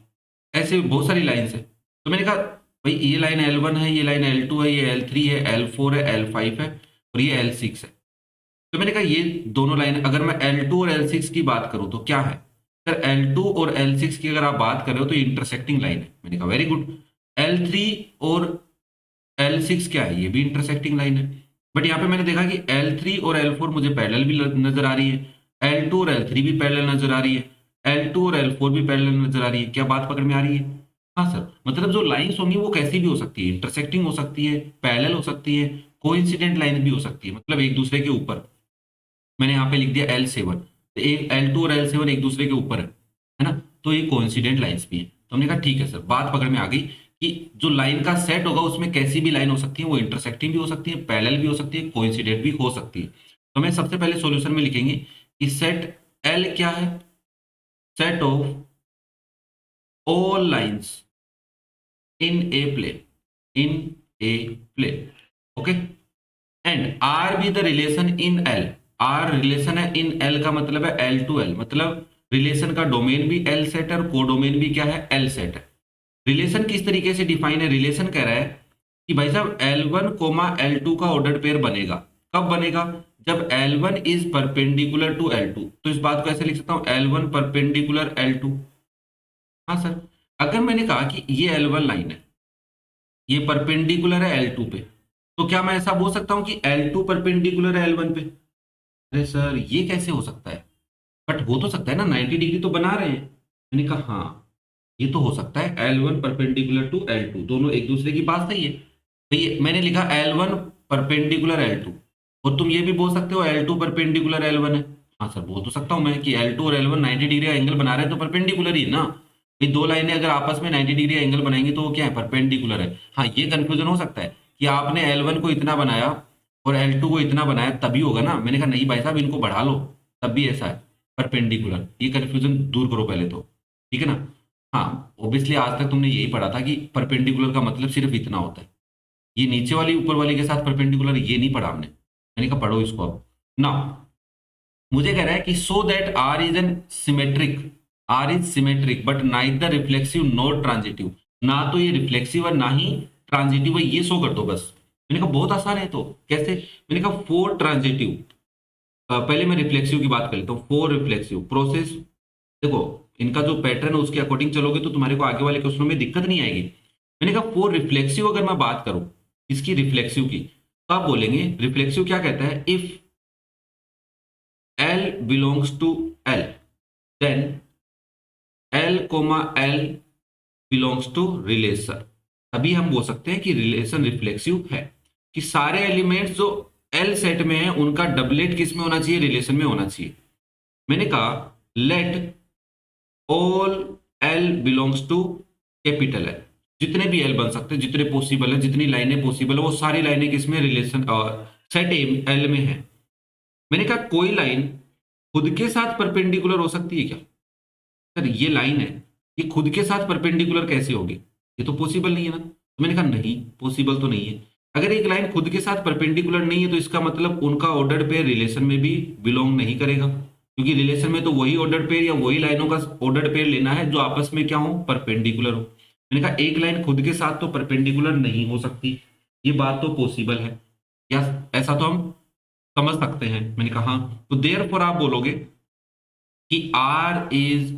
ऐसे बहुत सारी लाइंस है। तो मैंने कहा भाई ये लाइन L1 है, ये लाइन L2 है, ये L3 है, L4 है, L5 है और ये L6 है। तो मैंने कहा ये दोनों लाइन, अगर मैं L2 और L6 की बात करूं तो क्या है सर, L2 और L6 की अगर आप बात कर रहे हो तो ये इंटरसेक्टिंग लाइन है। मैंने कहा वेरी गुड। L3 और L6 क्या है, ये भी इंटरसेक्टिंग लाइन है। बट यहाँ पे मैंने देखा कि L3 और L4 मुझे पैरेलल भी नजर आ रही है, L2 और L3 भी पैरेलल नजर आ रही है, L2 और L4 भी पैरेलल नजर आ रही है। क्या बात पकड़ में आ रही है? हाँ सर, मतलब जो लाइंस होंगी वो कैसी भी हो सकती है, इंटरसेक्टिंग हो सकती है, पैरेलल हो सकती है, कोइंसिडेंट लाइन भी हो सकती है, मतलब एक दूसरे के ऊपर। मैंने यहाँ पे लिख दिया L7, तो एक L2 और L7 एक दूसरे के ऊपर है ना, तो ये कोइंसिडेंट लाइंस भी है। तो हमने कहा ठीक है सर, बात पकड़ में आ गई कि जो लाइन का सेट होगा उसमें कैसी भी लाइन हो सकती है, वो इंटरसेक्टिंग भी हो सकती है, पैरेलल भी हो सकती है, कोइंसिडेंट भी हो सकती है। तो हमें सबसे पहले सॉल्यूशन में लिखेंगे कि सेट L क्या है, set of all lines in a plane, in a plane, okay, and R be the relation in L. R relation है इन एल का मतलब है एल टू एल, मतलब रिलेशन का डोमेन भी एल सेट है और कोडोमेन भी क्या है, एल सेट है। रिलेशन किस तरीके से डिफाइन है, रिलेशन कह रहा है कि भाई साहब L1 कोमा L2 का ऑर्डर्ड पेयर बनेगा। कब बनेगा? जब L1 is perpendicular to L2। तो इस बात को ऐसे लिख सकता हूं, L1 परपेंडिकुलर L2। हाँ सर, अगर मैंने कहा कि ये L1 लाइन है, ये परपेंडिकुलर है L2 पे, तो क्या मैं ऐसा बोल सकता हूं कि L2 परपेंडिकुलर है L1 पे? अरे सर ये कैसे हो सकता है? बट हो तो सकता है ना, 90 डिग्री तो बना रहे हैं। मैंने कहा हाँ ये तो हो सकता है, L1 परपेंडिकुलर टू L2 दोनों एक दूसरे की बात सही है। तो ये मैंने लिखा L1 परपेंडिकुलर L2, और तुम ये भी बोल सकते हो L2 परपेंडिकुलर L1 है। हाँ सर बोल तो सकता हूं मैं कि L2 और L1 90 डिग्री का एंगल बना रहे हैं तो परपेंडिकुलर ही है ना। ये दो लाइनें अगर आपस में 90 डिग्री एंगल बनाएंगी तो वो क्या है, परपेंडिकुलर है। हाँ ये कंफ्यूजन हो सकता है कि आपने L1 को इतना बनाया और L2 को इतना बनाया तभी होगा ना। मैंने कहा नहीं भाई साहब इनको बढ़ा लो तब भी ऐसा है परपेंडिकुलर। ये कंफ्यूजन दूर करो पहले तो, ठीक है ना। हाँ ऑब्वियसली आज तक तुमने यही पढ़ा था कि परपेंडिकुलर का मतलब सिर्फ इतना होता है, ये नीचे वाली ऊपर वाली के साथ परपेंडिकुलर ये नहीं पढ़ा हमने। मैंने कहा पढ़ो इसको अब ना। मुझे कह रहा है कि so that R is an symmetric, R is symmetric but neither reflexive not transitive. ना तो ये रिफ्लेक्सिव है ना ही ट्रांजिटिव है, ये शो कर दो बस। मैंने कहा बहुत आसान है, तो कैसे? मैंने कहा फोर ट्रांजिटिव, पहले मैं रिफ्लेक्सिव की बात कर लेता हूँ। फोर रिफ्लेक्सिव प्रोसेस, देखो इनका जो पैटर्न है उसके अकॉर्डिंग चलोगे तो तुम्हारे को आगे वाले क्वेश्चनों में दिक्कत नहीं आएगी। मैंने कहा फोर रिफ्लेक्सिव, अगर मैं बात करूं इसकी रिफ्लेक्सिव की, तो आप बोलेंगे रिफ्लेक्सिव क्या कहता है, if L belongs to L then L comma L belongs to relation. अभी हम बोल सकते हैं कि रिलेशन रिफ्लेक्सिव है, कि सारे एलिमेंट्स जो L सेट में है उनका डबलेट किस में होना चाहिए, रिलेशन में होना चाहिए। मैंने कहा let all L belongs to capital L. जितने भी एल बन सकते हैं, जितने पॉसिबल है, जितनी लाइनें पॉसिबल है, वो सारी लाइनें किसमें, रिलेशन सेट एल में है। मैंने कहा कोई लाइन खुद के साथ परपेंडिकुलर हो सकती है क्या? सर ये लाइन है, ये खुद के साथ परपेंडिकुलर कैसे होगी, ये तो पॉसिबल नहीं है ना। तो मैंने कहा नहीं पॉसिबल तो नहीं है। अगर एक लाइन खुद के साथ परपेंडिकुलर नहीं है तो इसका मतलब उनका ऑर्डर्ड पेयर रिलेशन में भी बिलोंग नहीं करेगा, क्योंकि रिलेशन में तो वही ऑर्डर्ड पेयर या वही लाइनों का ऑर्डर्ड पेयर लेना है जो आपस में क्या हो, परपेंडिकुलर हो। मैंने कहा एक लाइन खुद के साथ तो परपेंडिकुलर नहीं हो सकती, ये बात तो पॉसिबल है, या ऐसा तो हम समझ सकते हैं। मैंने कहा हाँ, तो देयरफॉर आप बोलोगे कि R इज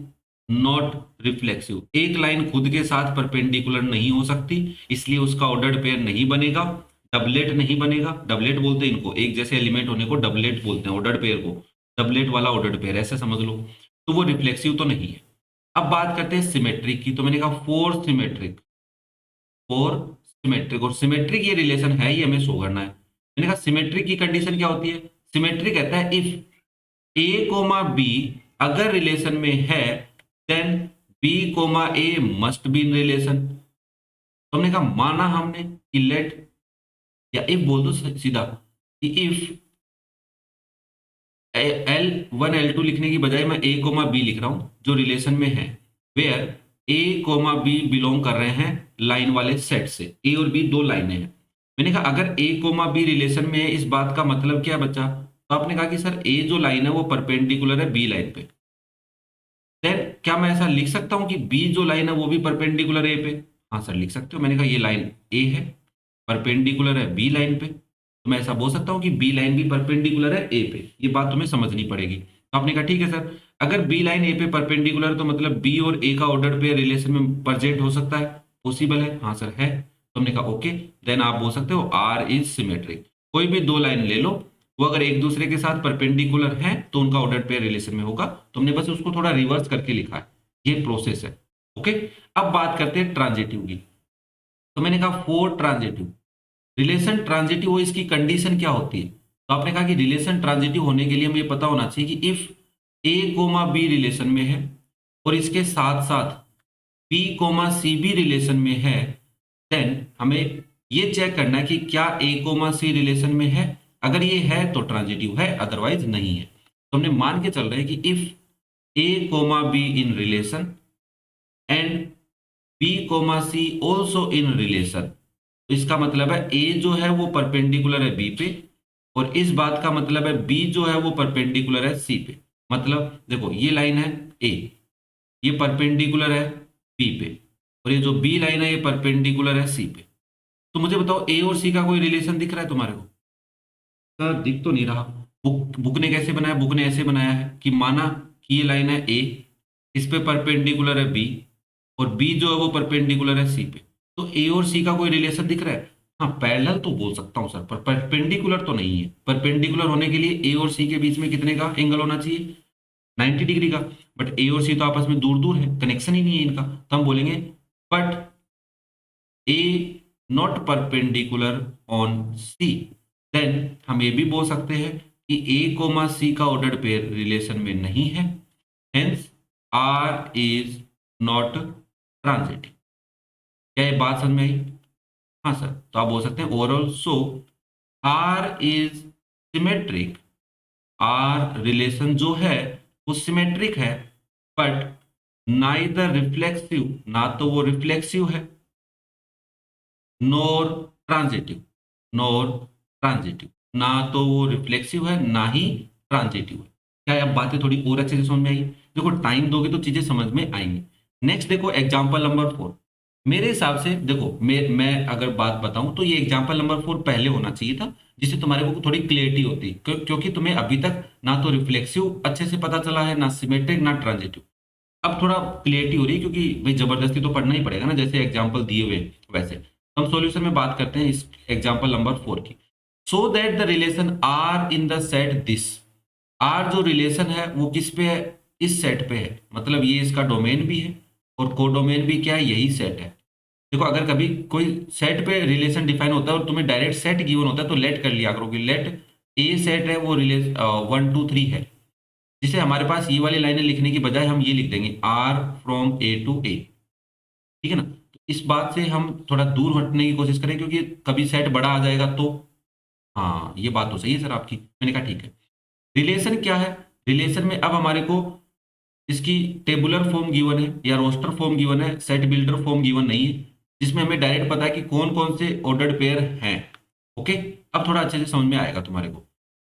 नॉट रिफ्लेक्सिव। एक लाइन खुद के साथ परपेंडिकुलर नहीं हो सकती, इसलिए उसका ऑर्डर्ड पेयर नहीं बनेगा, डबलेट नहीं बनेगा। डबलेट बोलते हैं इनको, एक जैसे एलिमेंट होने को डबलेट बोलते हैं, ऑर्डर्ड पेयर को डबलेट वाला ऑर्डर्ड पेयर ऐसे समझ लो। तो वो रिफ्लेक्सिव तो नहीं है। अब बात करते हैं सिमेट्रिक की, तो मैंने कहा फोर सिमेट्रिक, फोर सिमेट्रिक, और सिमेट्रिक ये रिलेशन है, ये हमें शो करना है। मैंने कहा सिमेट्रिक की कंडीशन क्या होती है, सिमेट्रिक कहता है इफ ए कोमा बी अगर रिलेशन में है then B comma A must be in relation. तो हमने कहा माना हमने कि लेट, या इफ बोल दो सीधा कि इफ L1 L2 लिखने की बजाय मैं ए कोमा बी लिख रहा हूं जो रिलेशन में है, where A comma B belong कर रहे हैं लाइन वाले सेट से। ए और बी दो लाइनें हैं। मैंने कहा अगर ए कोमा बी रिलेशन में है, इस बात का मतलब क्या बचा? तो आपने कहा कि सर ए जो लाइन है वो परपेंडिकुलर है बी लाइन पे। देन क्या मैं ऐसा लिख सकता हूं कि बी जो लाइन है वो भी परपेंडिकुलर ए पे? हाँ सर लिख सकते हो। मैंने कहा ये लाइन ए है, परपेंडिकुलर है बी लाइन पे, तो मैं ऐसा बोल सकता हूँ कि बी लाइन भी परपेंडिकुलर है ए पे। ये बात तुम्हें समझनी पड़ेगी। तो आपने कहा ठीक है सर, अगर बी लाइन ए पे परपेंडिकुलर है तो मतलब बी और ए का ऑर्डर पे रिलेशन में प्रेजेंट हो सकता है, पॉसिबल है? हाँ सर है। तो हमने कहा ओके, देन आप बोल सकते हो आर इज सिमेट्रिक। कोई भी दो लाइन ले लो, वो अगर एक दूसरे के साथ परपेंडिकुलर हैं तो उनका ऑर्डर पेयर रिलेशन में होगा। तो हमने बस उसको थोड़ा रिवर्स करके लिखा है, ये प्रोसेस है। ओके, अब बात करते हैं ट्रांजिटिव की। तो मैंने कहा फोर ट्रांजिटिव रिलेशन ट्रांजिटिव हो, इसकी कंडीशन क्या होती है? तो आपने कहा कि रिलेशन ट्रांजिटिव होने के लिए हमें पता होना चाहिए कि if A comma B relation में है और इसके साथ साथ बी कोमा सी भी रिलेशन में है, देन हमें ये चेक करना है कि क्या ए कोमा सी रिलेशन में है। अगर ये है तो ट्रांजिटिव है, अदरवाइज नहीं है। तो हमने मान के चल रहे हैं कि if A comma B in relation and B comma C also in relation, तो इसका मतलब है ए जो है वो परपेंडिकुलर है बी पे, और इस बात का मतलब है बी जो है वो परपेंडिकुलर है सी पे। मतलब देखो ये लाइन है ए, ये परपेंडिकुलर है बी पे, और ये जो बी लाइन है ये परपेंडिकुलर है सी पे। तो मुझे बताओ ए और सी का कोई रिलेशन दिख रहा है तुम्हारे को? सर दिख तो नहीं रहा। बुक ने कैसे बनाया? बुक ने ऐसे बनाया है कि माना कि ये लाइन है ए, इस पे परपेंडिकुलर है बी, और बी जो है वो परपेंडिकुलर है सी पे। तो ए और सी का कोई रिलेशन दिख रहा है? हाँ पैरेलल तो बोल सकता हूँ सर, पर परपेंडिकुलर तो नहीं है। परपेंडिकुलर होने के लिए ए और सी के बीच में कितने का एंगल होना चाहिए? 90 डिग्री का। बट ए और सी तो आपस में दूर दूर है, कनेक्शन ही नहीं है इनका, तो हम बोलेंगे but A not perpendicular on C. Then हम ये भी बोल सकते हैं कि ए कोमा सी का ऑर्डर पेयर रिलेशन में नहीं है, hence R is not transitive. क्या ये बात समझ में आई? हाँ सर, तो आप बोल सकते हैं overall so R is symmetric. R relation जो है वो सिमेट्रिक है, बट नाइदर रिफ्लेक्सिव, ना तो वो रिफ्लेक्सिव है नोर ट्रांजिटिव, नोर ट्रांजिटिव, ना तो वो रिफ्लेक्सिव है ना ही ट्रांजिटिव है। क्या अब बातें थोड़ी और अच्छे से समझ में आई? देखो टाइम दोगे तो चीजें समझ में आएंगी। नेक्स्ट देखो एग्जांपल नंबर 4। मेरे हिसाब से देखो मैं अगर बात बताऊं तो ये एग्जांपल नंबर 4 पहले होना चाहिए था, जिससे तुम्हारे को थोड़ी क्लियरिटी होती। क्योंकि तुम्हें अभी तक ना तो रिफ्लेक्सिव अच्छे से पता चला है, ना सिमेट्रिक, ना ट्रांजिटिव। अब थोड़ा क्लियरिटी हो रही है, क्योंकि भाई जबरदस्ती तो पढ़ना ही पड़ेगा ना, जैसे एग्जाम्पल दिए हुए वैसे। हम सॉल्यूशन में बात करते हैं इस एग्जाम्पल नंबर 4 की। So that the relation R in the set this. R जो रिलेशन है वो किस पे है? इस सेट पे है। मतलब ये इसका डोमेन भी है और कोडोमेन भी क्या है? यही सेट है। देखो अगर कभी कोई सेट पे रिलेशन डिफाइन होता है और तुम्हें डायरेक्ट सेट गिवन होता है तो लेट कर लिया करो कि लेट ए सेट है वो रिलेशन 1 2 3 है। जिसे हमारे पास ये वाली लाइनें लिखने की बजाय हम ये लिख देंगे आर फ्रॉम ए टू ए। ठीक है ना? तो इस बात से हम थोड़ा दूर हटने की कोशिश करें, क्योंकि कभी सेट बड़ा आ जाएगा तो। हाँ ये बात तो सही है सर आपकी। मैंने कहा ठीक है। रिलेशन क्या है? रिलेशन में अब हमारे को इसकी टेबुलर फॉर्म गिवन है या रोस्टर फॉर्म गिवन है, सेट बिल्डर फॉर्म गिवन नहीं है, जिसमें हमें डायरेक्ट पता है कि कौन कौन से ऑर्डर्ड पेयर हैं। ओके, अब थोड़ा अच्छे से समझ में आएगा तुम्हारे को।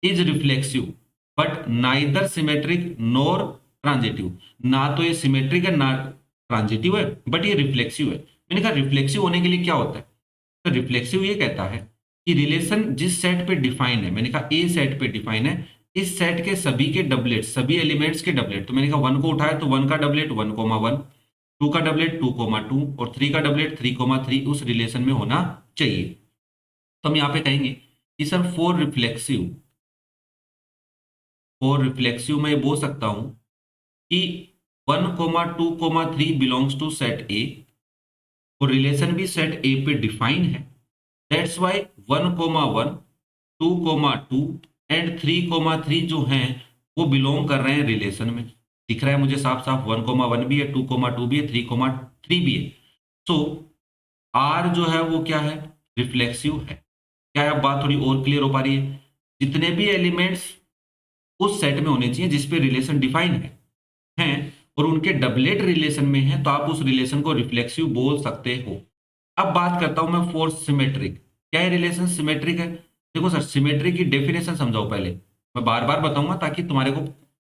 Is reflexive but neither symmetric nor transitive. ना तो ये सिमेट्रिक है ना ट्रांजिटिव है, बट ये रिफ्लेक्सिव है। मैंने कहा रिफ्लेक्सिव होने के लिए क्या होता है? तो रिफ्लेक्सिव ये कहता है कि रिलेशन जिस सेट पे डिफाइन है, मैंने कहा ए सेट पे डिफाइन है, इस सेट के सभी के डबलेट, सभी एलिमेंट्स के डबलेट, तो मैंने कहा 1 को उठाया तो 1 का डबलेट 1,1, 2 का डबलेट 2,2 और 3 का डबलेट 3,3 उस रिलेशन में होना चाहिए। तो हम यहाँ पे कहेंगे कि सर फॉर रिफ्लेक्सिव मैं बोल सकता हूं कि 1,2,3 बिलोंग्स टू सेट ए, और रिलेशन भी सेट ए पे डिफाइन है। दैट्स वाई 1,1, 2,2 एंड 3,3 जो हैं वो बिलोंग कर रहे हैं रिलेशन में। दिख रहा है मुझे साफ साफ, 1,1 भी है, 2,2 भी है, 3,3 भी है। सो आर जो है वो क्या है? रिफ्लेक्सिव है। क्या अब बात थोड़ी और क्लियर हो पा रही है? जितने भी एलिमेंट्स उस सेट में होने चाहिए जिसपे रिलेशन डिफाइन है, हैं और उनके डबलेट रिलेशन में है तो आप उस रिलेशन को रिफ्लेक्सिव बोल सकते हो। अब बात करता हूं मैं फोर सिमेट्रिक। क्या ये रिलेशन सिमेट्रिक है? देखो सर, सिमेट्रिक की डेफिनेशन समझाओ पहले, मैं बार बार बताऊंगा ताकि तुम्हारे को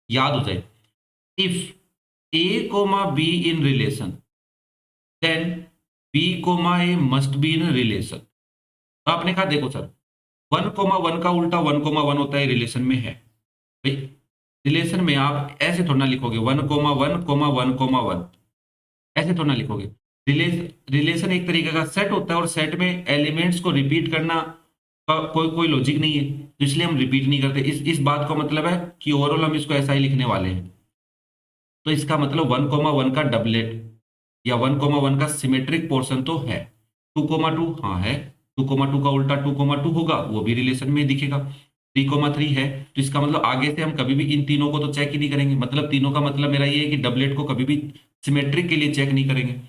याद हो जाए। If A comma B in relation then B comma A must be in relation. तो आपने कहा देखो सर, 1,1 का उल्टा 1,1 होता है, रिलेशन में है भाई। रिलेशन में आप ऐसे थोड़ा ना लिखोगे 1,1,1,1 ऐसे थोड़ा ना लिखोगे। रिलेशन एक तरीके का सेट होता है और सेट में एलिमेंट्स को रिपीट करना का कोई कोई लॉजिक नहीं है, तो इसलिए हम रिपीट नहीं करते। इस बात का मतलब है कि ओवरऑल हम इसको ऐसा ही लिखने वाले हैं। तो इसका मतलब 1,1 का डबलेट या 1,1 का सिमेट्रिक पोर्शन तो है। 2,2 हाँ है, 2,2 का उल्टा 2,2 होगा, वो भी रिलेशन में दिखेगा। 3,3 है, तो इसका मतलब आगे से हम कभी भी इन तीनों को तो चेक ही नहीं करेंगे। मतलब तीनों का मतलब मेरा ये है कि डबलेट को कभी भी सिमेट्रिक के लिए चेक नहीं करेंगे।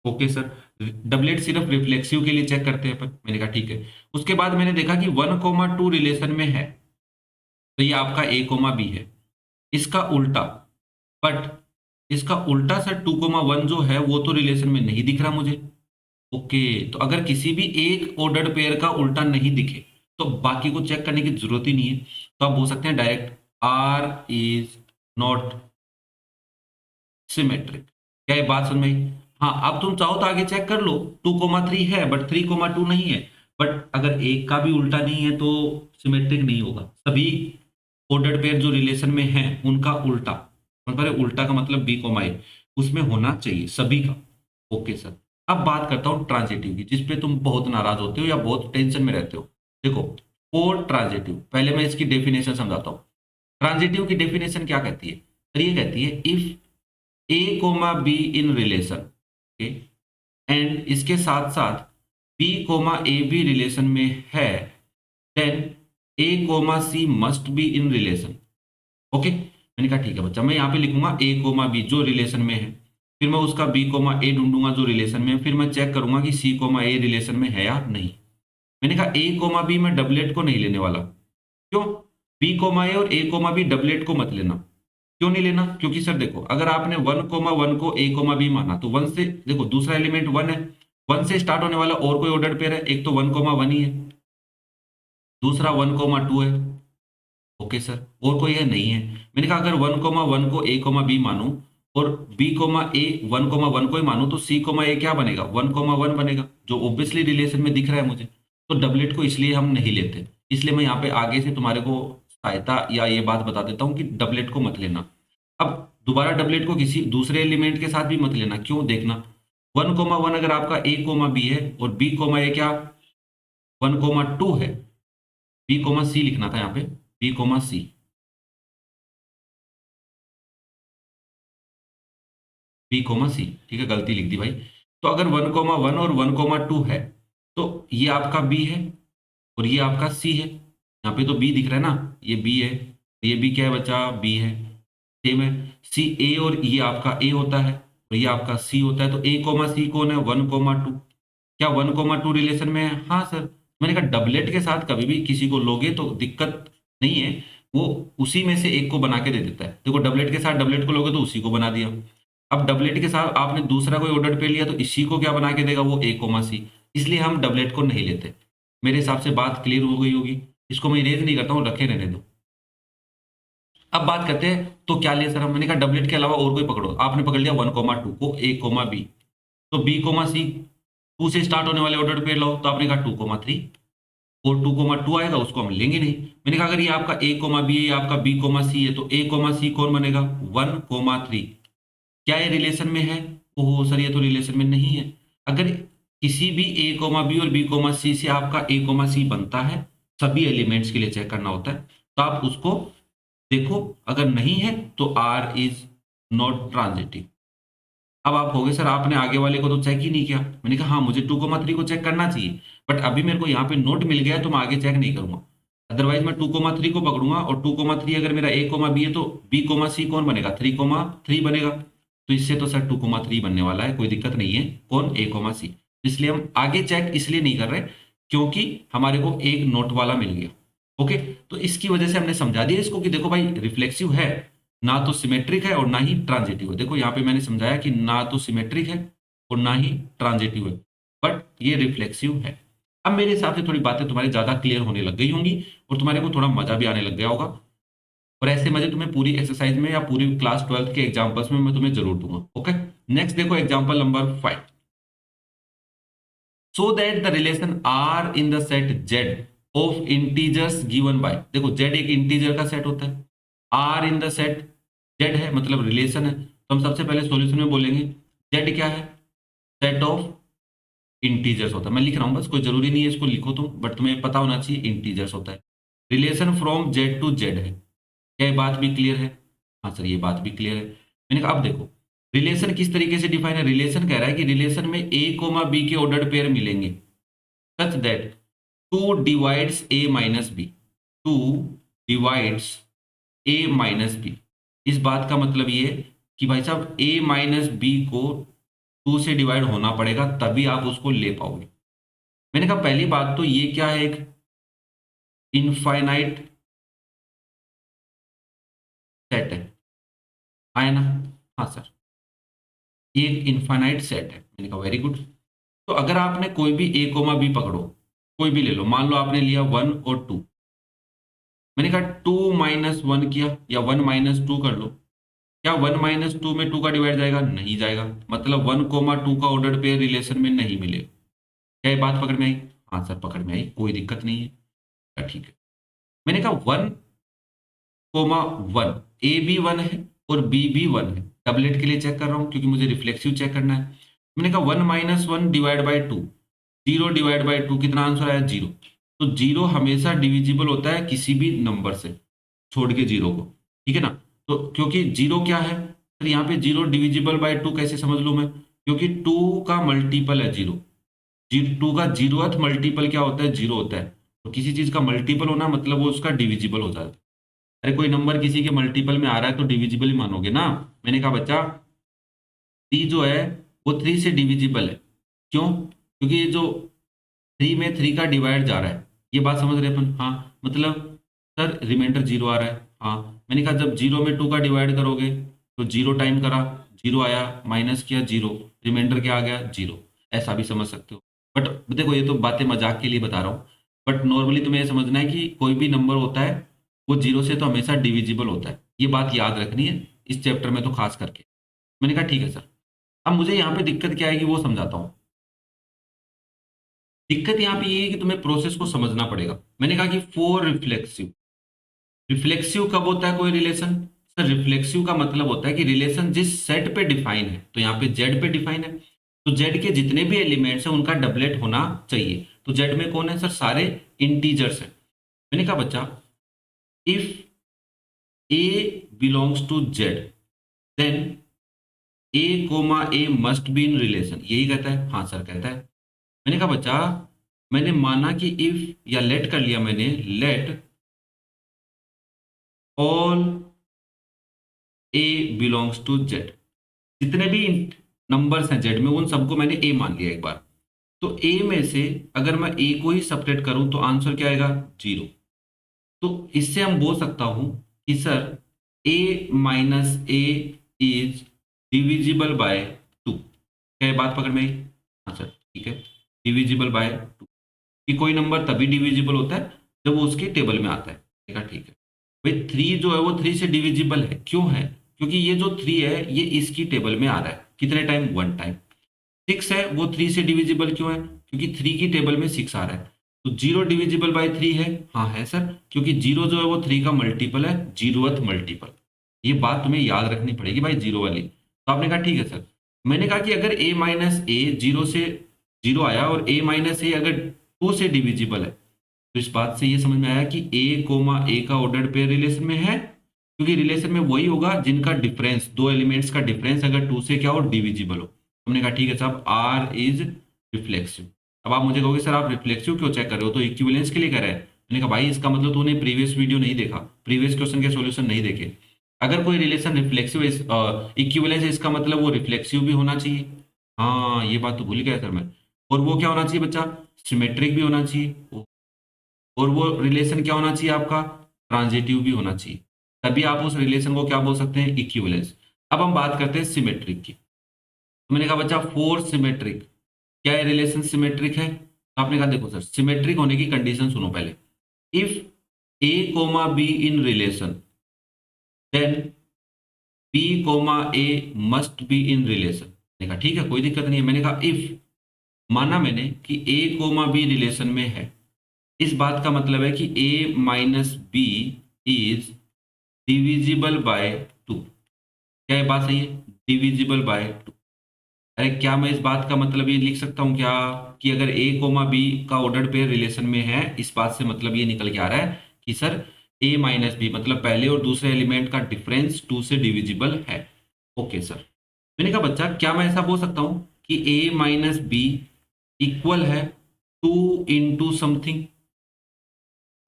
ओके सर, डबलेट सिर्फ रिफ्लेक्सिव के लिए चेक करते हैं पर। मैंने कहा ठीक है। उसके बाद मैंने देखा कि 1,2 रिलेशन में है, तो ये आपका A,B है। इसका उल्टा, बट इसका उल्टा सर 2,1 जो है वो तो रिलेशन में नहीं दिख रहा मुझे। ओके, तो अगर किसी भी एक ऑर्डर्ड पेयर का उल्टा नहीं दिखे तो बाकी को चेक करने की जरूरत ही नहीं है। तो आप बोल सकते हैं direct R is not symmetric. क्या ये बात समझ में आई? हाँ, अब तुम चाहो तो आगे चेक कर लो, 2,3 है बट 3,2 नहीं है। बट अगर एक का भी उल्टा नहीं है तो सिमेट्रिक नहीं होगा। सभी ऑर्डर्ड पेयर जो रिलेशन में है उनका उल्टा, मतलब उल्टा का मतलब B, उसमें होना चाहिए सभी का। ओके सर, अब बात करता हूँ ट्रांजिटिव की, जिसपे तुम बहुत नाराज होते हो या बहुत टेंशन में रहते हो। देखो, फोर ट्रांजिटिव, पहले मैं इसकी डेफिनेशन समझाता हूँ। ट्रांजिटिव की डेफिनेशन क्या कहती है? तो ये कहती है if A, B in relation and इसके साथ साथ B, AB रिलेशन में है, then A, C must be in relation. Okay, मैंने कहा ठीक है बच्चा, मैं यहाँ पे लिखूंगा A, B जो रिलेशन में है, फिर मैं उसका B, A ढूंढूंगा जो रिलेशन में है, फिर मैं चेक करूंगा कि C, A रिलेशन में है या नहीं। मैंने कहा A, B मैं डबलेट को नहीं लेने वाला। क्यों? B, A और A, B डबलेट को मत लेना। क्यों नहीं लेना? क्योंकि सर देखो, अगर आपने 1,1 को A, B माना तो 1 से देखो दूसरा एलिमेंट 1 है, 1 से स्टार्ट होने वाला और कोई ऑर्डर पेयर है? एक तो 1,1 ही है, दूसरा 1,2 है। ओके सर, और कोई है? नहीं है। मैंने कहा अगर 1,1 को A, B मानूं और B, A 1,1 को ही मानूं तो C, A क्या बनेगा? 1,1 बनेगा, जो ऑब्वियसली रिलेशन में दिख रहा है मुझे। तो डबलेट को इसलिए हम नहीं लेते। इसलिए मैं यहाँ पे आगे से तुम्हारे को सहायता या ये बात बता देता हूँ कि डबलेट को मत लेना। अब दोबारा डबलेट को किसी दूसरे एलिमेंट के साथ भी मत लेना। क्यों? देखना, 1,1 अगर आपका A, B है और B, A क्या 1,2 है, B, C लिखना था यहाँ पे, B, C। B, C, ठीक है, गलती लिख दी भाई। तो अगर 1,1 और 1,2 है तो ये आपका B है और ये आपका C है। यहाँ पे तो B दिख रहा है ना, ये B है, ये भी क्या है बच्चा? B है। सेम है, A और ये आपका A होता है और ये आपका C होता है। तो A, C कौन है? 1,2। क्या 1,2 रिलेशन में है? हाँ सर। मैंने कहा डबलेट के साथ कभी भी किसी को लोगे तो दिक्कत नहीं है, वो उसी में से एक को बना के दे देता है। देखो, डबलेट के साथ डबलेट को लोगे तो उसी को बना दिया। अब डबलेट के साथ आपने दूसरा कोई ऑर्डर पे लिया तो इसी को क्या बना के देगा? वो A, C। इसलिए हम डबलेट को नहीं लेते। मेरे हिसाब से बात क्लियर हो गई होगी। इसको मैं इरेज नहीं करता हूँ, रखे रहने दो। अब बात करते हैं तो क्या लिया सर हम? मैंने कहा डबलेट के अलावा और कोई पकड़ो। आपने पकड़ लिया 1,2 को A, B, तो B, C 2 से स्टार्ट होने वाले ऑर्डर पे लाओ। तो आपने कहा 2,3 और 2,2 आएगा, उसको हम लेंगे नहीं। मैंने कहा अगर ये आपका A, B है, आपका B, C है, तो A, C कौन बनेगा? 1,3। क्या ये रिलेशन में है? ओहो सर, ये तो रिलेशन में नहीं है। अगर किसी भी A, B और B, C से आपका A, C बनता है, सभी एलिमेंट्स के लिए चेक करना होता है, तो आप उसको देखो। अगर नहीं है तो R इज नॉट ट्रांजिटिव। अब आप कहोगे सर आपने आगे वाले को तो चेक ही नहीं किया। मैंने कहा हाँ, मुझे 2,3 को चेक करना चाहिए, बट अभी मेरे को यहाँ पे नोट मिल गया है तो मैं आगे चेक नहीं करूंगा। अदरवाइज मैं 2,3 को पकड़ूंगा और 2,3 अगर मेरा A, B है तो B, C कौन बनेगा? 3,3 बनेगा। तो इससे तो सर 2,3 बनने वाला है, कोई दिक्कत नहीं है। कौन? A, C। इसलिए हम आगे चेक इसलिए नहीं कर रहे क्योंकि हमारे को एक नोट वाला मिल गया। ओके, तो इसकी वजह से हमने समझा दिया इसको कि देखो भाई रिफ्लेक्सिव है, ना तो सिमेट्रिक है और ना ही ट्रांजिटिव है। देखो यहाँ पे मैंने समझाया कि ना तो सिमेट्रिक है और ना ही ट्रांजिटिव है, बट ये रिफ्लेक्सिव है। अब मेरे हिसाब से थोड़ी बातें तुम्हारी ज्यादा क्लियर होने लग गई होंगी और तुम्हारे को थोड़ा मजा भी आने लग गया होगा। और ऐसे मजे तुम्हें पूरी एक्सरसाइज में या पूरी क्लास 12 के एग्जांपल्स में मैं तुम्हें जरूर दूंगा। ओके, नेक्स्ट देखो example number 5। So that the relation R in the set Z of integers given by, देखो जेड एक इंटीजर का सेट होता है, R in the set Z है मतलब रिलेशन है, तो हम सबसे पहले सॉल्यूशन में बोलेंगे जेड क्या है, सेट ऑफ इंटीजर्स होता है। मैं लिख रहा हूं बस, कोई जरूरी नहीं है इसको लिखो तुम, बट तुम्हें पता होना चाहिए इंटीजर्स होता है। Relation from Z to Z है। क्या ये बात भी क्लियर है? हाँ सर ये बात भी क्लियर है। मैंने कहा अब देखो रिलेशन किस तरीके से डिफाइन है। रिलेशन कह रहा है कि रिलेशन में ए कोमा बी के ऑर्डर पेयर मिलेंगे such that two divides a minus b, two divides a minus b. इस बात का मतलब ये है कि भाई साहब ए माइनस बी को टू से डिवाइड होना पड़ेगा तभी आप उसको ले पाओगे। मैंने कहा पहली बात तो ये क्या है, एक इनफाइनाइट सेट है, आया ना? हाँ सर ये एक इनफाइनाइट सेट है। मैंने कहा वेरी गुड। तो अगर आपने कोई भी ए कोमा बी पकड़ो, कोई भी ले लो, मान लो आपने लिया 1 और 2, मैंने कहा 2 - 1 किया या 1 - 2 कर लो, क्या 1 - 2 में 2 का डिवाइड जाएगा? नहीं जाएगा, मतलब 1, 2 का ऑर्डर पेयर रिलेशन में नहीं मिलेगा। क्या ये बात पकड़ में आई? हाँ सर पकड़ में आई, कोई दिक्कत नहीं है। ठीक है, मैंने कहा 1, 1 ए भी 1 है और बी भी 1 है। डबलेट के लिए चेक कर रहा हूँ क्योंकि मुझे रिफ्लेक्सिव चेक करना है। मैंने कहा 1 - 1 डिवाइड बाई 2, 0 डिवाइड बाई 2 कितना आंसर आया? 0। तो 0 हमेशा डिविजिबल होता है किसी भी नंबर से छोड़ के 0 को, ठीक है ना? तो क्योंकि 0 क्या है, फिर यहाँ पे 0 डिविजिबल बाई 2 कैसे समझ लूँ मैं? क्योंकि 2 का मल्टीपल है 0, 2 का 0th मल्टीपल क्या होता है? 0 होता है। तो किसी चीज का मल्टीपल होना मतलब वो उसका डिविजिबल हो जाता है। अरे कोई नंबर किसी के मल्टीपल में आ रहा है तो डिविजिबल ही मानोगे ना। मैंने कहा बच्चा 3 जो है वो 3 से डिविजिबल है। क्यों? क्योंकि ये जो 3 में 3 का डिवाइड जा रहा है, ये बात समझ रहे अपन? हाँ मतलब सर रिमाइंडर 0 आ रहा है। हाँ मैंने कहा जब 0 में 2 का डिवाइड करोगे तो 0 टाइम करा, 0 आया, माइनस किया 0, रिमाइंडर क्या आ गया? 0। ऐसा भी समझ सकते हो। बट देखो ये तो बातें मजाक के लिए बता रहा हूँ, बट नॉर्मली तुम्हें ये समझना है कि कोई भी नंबर होता है वो 0 से तो हमेशा डिविजिबल होता है। ये बात याद रखनी है इस चैप्टर में तो खास करके। मैंने कहा ठीक है सर। अब मुझे यहाँ पे दिक्कत क्या आएगी वो समझाता हूँ। दिक्कत यहाँ पे ये है कि तुम्हें प्रोसेस को समझना पड़ेगा। मैंने कहा कि फॉर रिफ्लेक्सिव, रिफ्लेक्सिव कब होता है कोई रिलेशन? सर रिफ्लेक्सिव का मतलब होता है कि रिलेशन जिस सेट पे डिफाइन है, तो यहाँ पे जेड पे डिफाइन है, तो जेड के जितने भी एलिमेंट्स हैं उनका डबलेट होना चाहिए। तो जेड में कौन है सर? सारे इंटीजर्स हैं। मैंने कहा बच्चा if a belongs to Z then a comma A must be in relation, यही कहता है? हाँ सर कहता है। मैंने कहा बच्चा मैंने माना कि इफ या लेट कर लिया मैंने, let all A belongs to Z, जितने भी नंबर्स हैं जेड में उन सबको मैंने ए मान लिया एक बार। तो ए में से अगर मैं ए को ही सपरेट करूं तो आंसर क्या आएगा? 0। तो इससे हम बोल सकता हूं कि sir A minus a is divisible by 2। क्या ये बात पकड़ में आई? हाँ सर ठीक है, डिविजिबल बाय 2। कि कोई नंबर तभी डिविजिबल होता है जब वो उसके टेबल में आता है। देखा ठीक है भाई, 3 जो है वो 3 से डिविजिबल है। क्यों है? क्योंकि ये जो 3 है ये इसकी टेबल में आ रहा है। कितने टाइम? 1 टाइम। 6 है वो 3 से डिविजिबल क्यों है? क्योंकि 3 की टेबल में 6 आ रहा है। तो 0 डिविजिबल बाय 3 है? हाँ है सर, क्योंकि 0 जो है वो 3 का मल्टीपल है, 0th मल्टीपल। ये बात तुम्हें याद रखनी पड़ेगी भाई 0 वाली। तो आपने कहा ठीक है सर। मैंने कहा कि अगर a माइनस ए 0 से 0 आया और a माइनस ए अगर 2 से डिविजिबल है, तो इस बात से ये समझ में आया कि a कोमा ए का ऑर्डर पेयर रिलेशन में है, क्योंकि रिलेशन में वही होगा जिनका डिफरेंस, दो एलिमेंट्स का डिफरेंस अगर 2 से क्या हो? डिविजिबल हो। हमने कहा ठीक है साहब आर इज रिफ्लेक्सिव। अब आप मुझे कहोगे सर आप रिफ्लेक्सिव क्यों चेक कर रहे हो, तो इक्विवेलेंस के लिए कर रहे हैं। मैंने कहा भाई इसका मतलब तूने प्रीवियस वीडियो नहीं देखा, प्रीवियस क्वेश्चन के सॉल्यूशन नहीं देखे। अगर कोई रिलेशन रिफ्लेक्सिव इक्विवेलेंस है इसका मतलब वो रिफ्लेक्सिव भी होना चाहिए। हाँ ये बात तो भूल गया सर मैं। और वो क्या होना चाहिए बच्चा? सिमेट्रिक भी होना चाहिए। और वो रिलेशन क्या होना चाहिए आपका? ट्रांजिटिव भी होना चाहिए। तभी आप उस रिलेशन को क्या बोल सकते हैं, इक्विवेलेंस। अब हम बात करते हैं सिमेट्रिक की। तो मैंने कहा बच्चा फोर सिमेट्रिक, क्या ये रिलेशन सिमेट्रिक है? तो आपने कहा देखो सर, सिमेट्रिक होने की कंडीशन सुनो पहले। If A comma B in relation, then B comma A must be in relation. मैंने कहा ठीक है, कोई दिक्कत नहीं है। मैंने कहा इफ, माना मैंने कि ए कोमा बी रिलेशन में है, इस बात का मतलब है कि A minus B is divisible by two. क्या ये बात सही है? Divisible by two. अरे क्या मैं इस बात का मतलब ये लिख सकता हूँ क्या कि अगर ए कोमा बी का ऑर्डर्ड पेयर रिलेशन में है, इस बात से मतलब ये निकल के आ रहा है कि सर ए माइनस बी मतलब पहले और दूसरे एलिमेंट का डिफरेंस टू से डिविजिबल है। Okay sir. मैंने कहा बच्चा क्या मैं ऐसा बोल सकता हूँ कि ए माइनस बी इक्वल है टू इंटू समथिंग?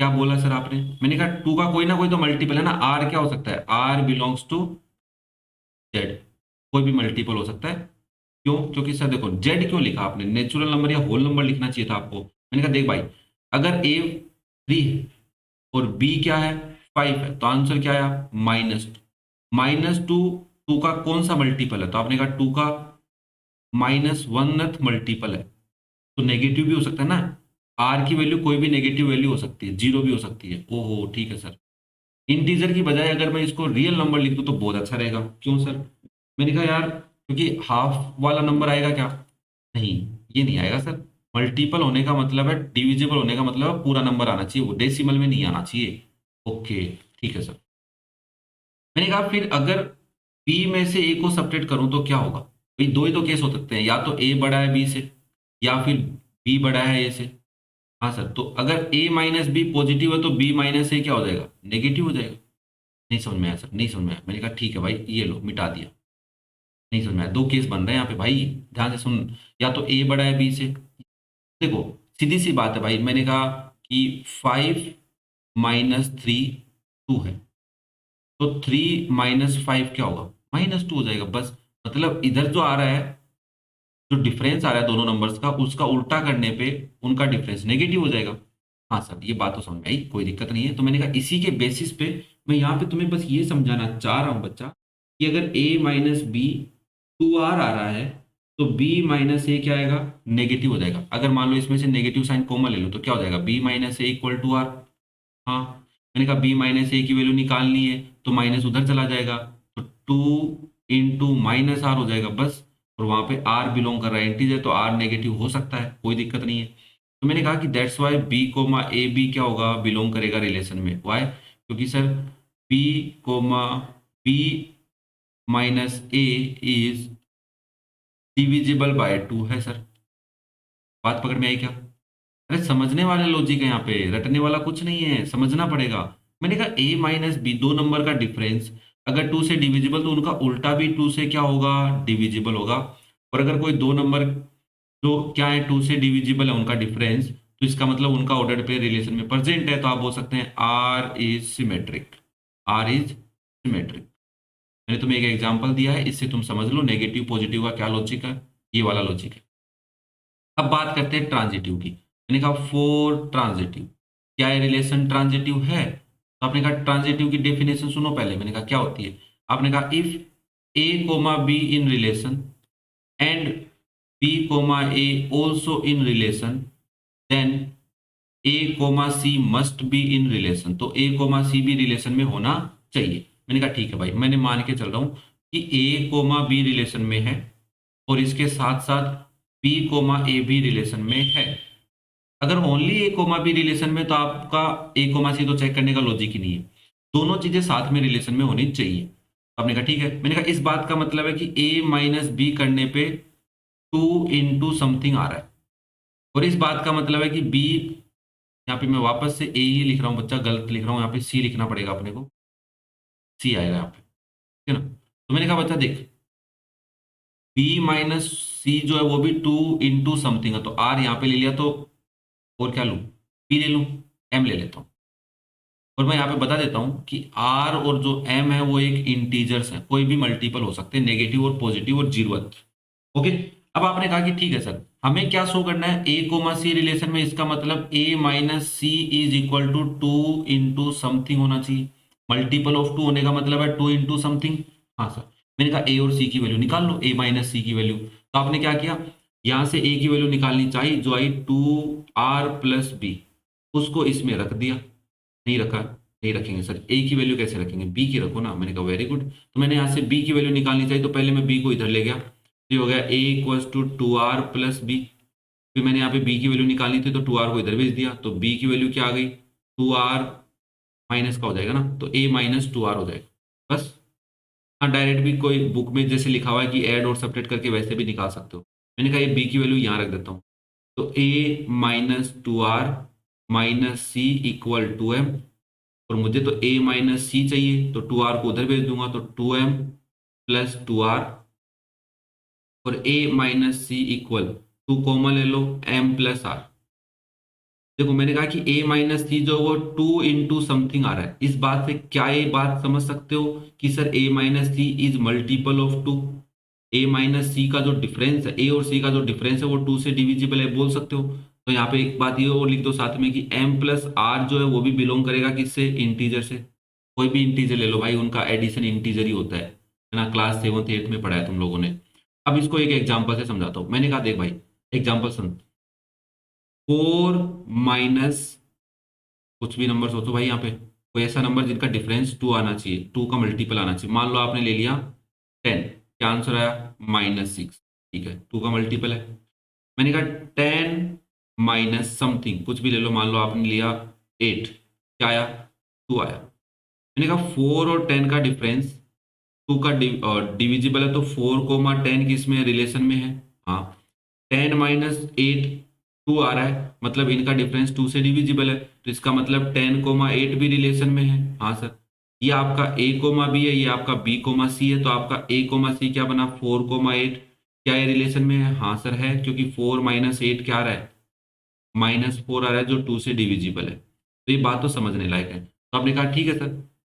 क्या बोला सर आपने? मैंने कहा टू का कोई ना कोई तो मल्टीपल है ना। आर क्या हो सकता है? आर बिलोंग्स टू जेड, कोई भी मल्टीपल हो सकता है। क्यों? क्योंकि सर देखो जेड क्यों लिखा आपने, नेचुरल नंबर या होल नंबर लिखना चाहिए था आपको। मैंने कहा देख भाई, अगर ए 3 है और बी क्या है 5 है, तो आंसर क्या आया? -2। -2 टू का कौन सा मल्टीपल है? तो आपने कहा टू का -1th मल्टीपल है, तो नेगेटिव भी हो सकता है ना। आर की वैल्यू कोई भी नेगेटिव वैल्यू हो सकती है, जीरो भी हो सकती है। ओहो ठीक है सर। इंटीजर की बजाय अगर मैं इसको रियल नंबर लिख दूं तो बहुत अच्छा रहेगा। क्यों सर? मैंने कहा यार क्योंकि हाफ वाला नंबर आएगा क्या? नहीं, ये नहीं आएगा सर। मल्टीपल होने का मतलब है, डिविजिबल होने का मतलब है पूरा नंबर आना चाहिए, वो डेसिमल में नहीं आना चाहिए। ओके ठीक है सर। मैंने कहा फिर अगर बी में से ए को सब्ट्रैक्ट करूं तो क्या होगा? भाई दो ही तो केस हो सकते हैं, या तो ए बड़ा है बी से, या फिर बी बड़ा है ए से। हाँ सर, तो अगर ए माइनस बी पॉजिटिव है तो बी माइनस ए क्या हो जाएगा? नेगेटिव हो जाएगा। नहीं समझ में आया सर, नहीं समझ में आया। मैंने कहा ठीक है भाई, ये लो मिटा दिया। नहीं समझ में आया, दो केस बन रहे हैं यहाँ पे भाई, ध्यान से सुन। या तो ए बड़ा है बी से, देखो सीधी सी बात है भाई। मैंने कहा कि 5 - 3 2 है, तो 3 - 5 क्या होगा? -2 हो जाएगा बस। मतलब इधर जो आ रहा है, जो डिफरेंस आ रहा है दोनों नंबर्स का, उसका उल्टा करने पे उनका डिफरेंस नेगेटिव हो जाएगा। हाँ सर, ये बात तो समझ में आई, कोई दिक्कत नहीं है। तो मैंने कहा इसी के बेसिस पे मैं यहाँ पे तुम्हें बस ये समझाना चाह रहा हूँ बच्चा, कि अगर a माइनस बी 2r आ रहा है, तो b माइनस ए क्या आएगा? नेगेटिव हो जाएगा। अगर मान लो इसमें से नेगेटिव साइन कॉमन ले लो तो क्या हो जाएगा? b minus a equal to R. हाँ, मैंने कहा b माइनस ए की वैल्यू निकालनी है तो माइनस उधर चला जाएगा, तो 2 × -r हो जाएगा बस। और वहां पे r बिलोंग कर रहा है इंटीजर, तो r नेगेटिव हो सकता है, कोई दिक्कत नहीं है। तो मैंने कहा कि that's why b comma a b क्या होगा? बिलोंग करेगा रिलेशन में। वाई? क्योंकि sir b comma b minus a is divisible by 2 है सर। बात पकड़ में आई क्या? अरे समझने वाला लॉजिक है यहाँ पे, रटने वाला कुछ नहीं है, समझना पड़ेगा। मैंने कहा a माइनस बी, दो नंबर का डिफरेंस अगर 2 से डिविजिबल, तो उनका उल्टा भी 2 से क्या होगा? डिविजिबल होगा। और अगर कोई दो नंबर जो क्या है 2 से डिविजिबल है उनका डिफरेंस, तो इसका मतलब उनका ऑर्डर पे रिलेशन में प्रेजेंट है, तो आप बोल सकते हैं R is symmetric. R is symmetric. मैंने तुम्हें एक एग्जांपल दिया है, इससे तुम समझ लो नेगेटिव पॉजिटिव का क्या लॉजिक है, ये वाला लॉजिक है। अब बात करते हैं ट्रांजिटिव की। मैंने कहा फोर ट्रांजिटिव, क्या ये रिलेशन ट्रांजिटिव है? तो आपने कहा ट्रांजिटिव की डेफिनेशन सुनो पहले। मैंने कहा क्या होती है? आपने कहा if A comma B in relation and B comma a also in relation, then a comma c must be in relation. तो ए कोमा सी भी रिलेशन में होना चाहिए। मैंने कहा ठीक है भाई, मैंने मान के चल रहा हूं कि ए कोमा बी रिलेशन में है और इसके साथ साथ बी कोमा ए भी रिलेशन में है। अगर ओनली ए कोमा बी रिलेशन में, तो आपका ए कोमा सी तो चेक करने का लॉजिक ही नहीं है, दोनों चीजें साथ में रिलेशन में होनी चाहिए। आपने कहा ठीक है। मैंने कहा इस बात का मतलब है कि ए माइनस बी करने पे 2 × समथिंग आ रहा है, और इस बात का मतलब है कि बी, यहाँ पे मैं वापस से ए ही लिख रहा हूँ बच्चा, गलत लिख रहा हूँ, यहाँ पे सी लिखना पड़ेगा अपने को। सी आएगा यहाँ पे, ठीक है ना। तो मैंने कहा बच्चा देख, बी माइनस सी जो है वो भी 2 × समथिंग है, तो आर यहाँ पे ले लिया, तो और क्या लूँ? पी ले लूँ, एम ले लेता हूँ। और मैं यहाँ पे बता देता हूँ कि आर और जो एम है वो एक इंटीजर्स है, कोई भी मल्टीपल हो सकते हैं, नेगेटिव और पॉजिटिव और जीरोथ। ओके। अब आपने कहा कि ठीक है सर, हमें क्या शो करना है? ए कोमा सी रिलेशन में, इसका मतलब A minus C is equal to 2 × something होना चाहिए, मल्टीपल ऑफ 2 होने का मतलब है 2 इंटू समथिंग। हाँ सर, मैंने कहा ए और सी की वैल्यू निकाल लो, ए माइनस सी की वैल्यू। तो आपने क्या किया, यहाँ से ए की वैल्यू निकालनी चाहिए जो आई 2r प्लस बी, उसको इसमें रख दिया। नहीं रखा, नहीं रखेंगे सर, ए की वैल्यू कैसे रखेंगे, बी की रखो ना। मैंने कहा वेरी गुड। तो मैंने यहाँ से बी की वैल्यू निकालनी चाहिए, तो पहले मैं बी को इधर ले गया, तो ये हो गया A equals to 2r plus B. फिर मैंने यहाँ पे बी की वैल्यू निकालनी थी, तो 2r को इधर भेज दिया, तो बी की वैल्यू क्या आ गई, 2r माइनस का हो जाएगा ना, तो a माइनस 2r हो जाएगा बस। हाँ, डायरेक्ट भी कोई बुक में जैसे लिखा हुआ है कि ऐड और सब्ट्रैक्ट करके वैसे भी निकाल सकते हो। मैंने कहा ये b की वैल्यू यहाँ रख देता हूँ, तो a minus 2r minus c equal 2m, और मुझे तो a माइनस सी चाहिए, तो 2r को उधर भेज दूंगा, तो 2m प्लस 2r, और a minus c equal 2 common ले लो, m प्लस r। देखो मैंने कहा कि a माइनस सी जो वो 2 इंटू समथिंग आ रहा है, इस बात से क्या ये बात समझ सकते हो कि sir a minus C is multiple of 2। a minus C का जो डिफरेंस है, a और c का जो डिफरेंस है वो 2 से डिविजिबल है, बोल सकते हो। तो यहाँ पे एक बात ये और लिख दो साथ में कि m प्लस r जो है वो भी बिलोंग करेगा किससे, इंटीजर से। कोई भी इंटीजर ले लो भाई, उनका एडिशन इंटीजर ही होता है ना, क्लास 7th 8th में पढ़ा है तुम लोगों ने। अब इसको एक एग्जाम्पल से समझाता हूँ। मैंने कहा देख भाई, एग्जाम्पल सुन, 4 माइनस कुछ भी नंबर सोचो भाई, यहाँ पे कोई ऐसा नंबर जिनका डिफरेंस 2 आना चाहिए, 2 का मल्टीपल आना चाहिए। मान लो आपने ले लिया 10, क्या आंसर आया, -6। ठीक है, 2 का मल्टीपल है। मैंने कहा 10 माइनस समथिंग कुछ भी ले लो, मान लो आपने लिया 8, क्या आया, 2 आया। मैंने कहा 4 और 10 का डिफरेंस 2 का डिविजिबल है, तो 4 कोमा 10 किस में रिलेशन में है, हाँ। 10 माइनस 8 2 आ रहा है, मतलब इनका डिफरेंस 2 से डिविजिबल है, तो इसका मतलब 10 कोमा 8 भी रिलेशन में है। हाँ सर, ये आपका a कोमा बी है, ये आपका b कोमा सी है, तो आपका a कोमा सी क्या बना, 4 कोमा 8। क्या ये रिलेशन में है, हाँ सर है, क्योंकि 4 माइनस 8 क्या आ रहा है, -4 आ रहा है, जो 2 से डिविजिबल है। तो ये बात तो समझने लायक है। तो आपने कहा ठीक है sir,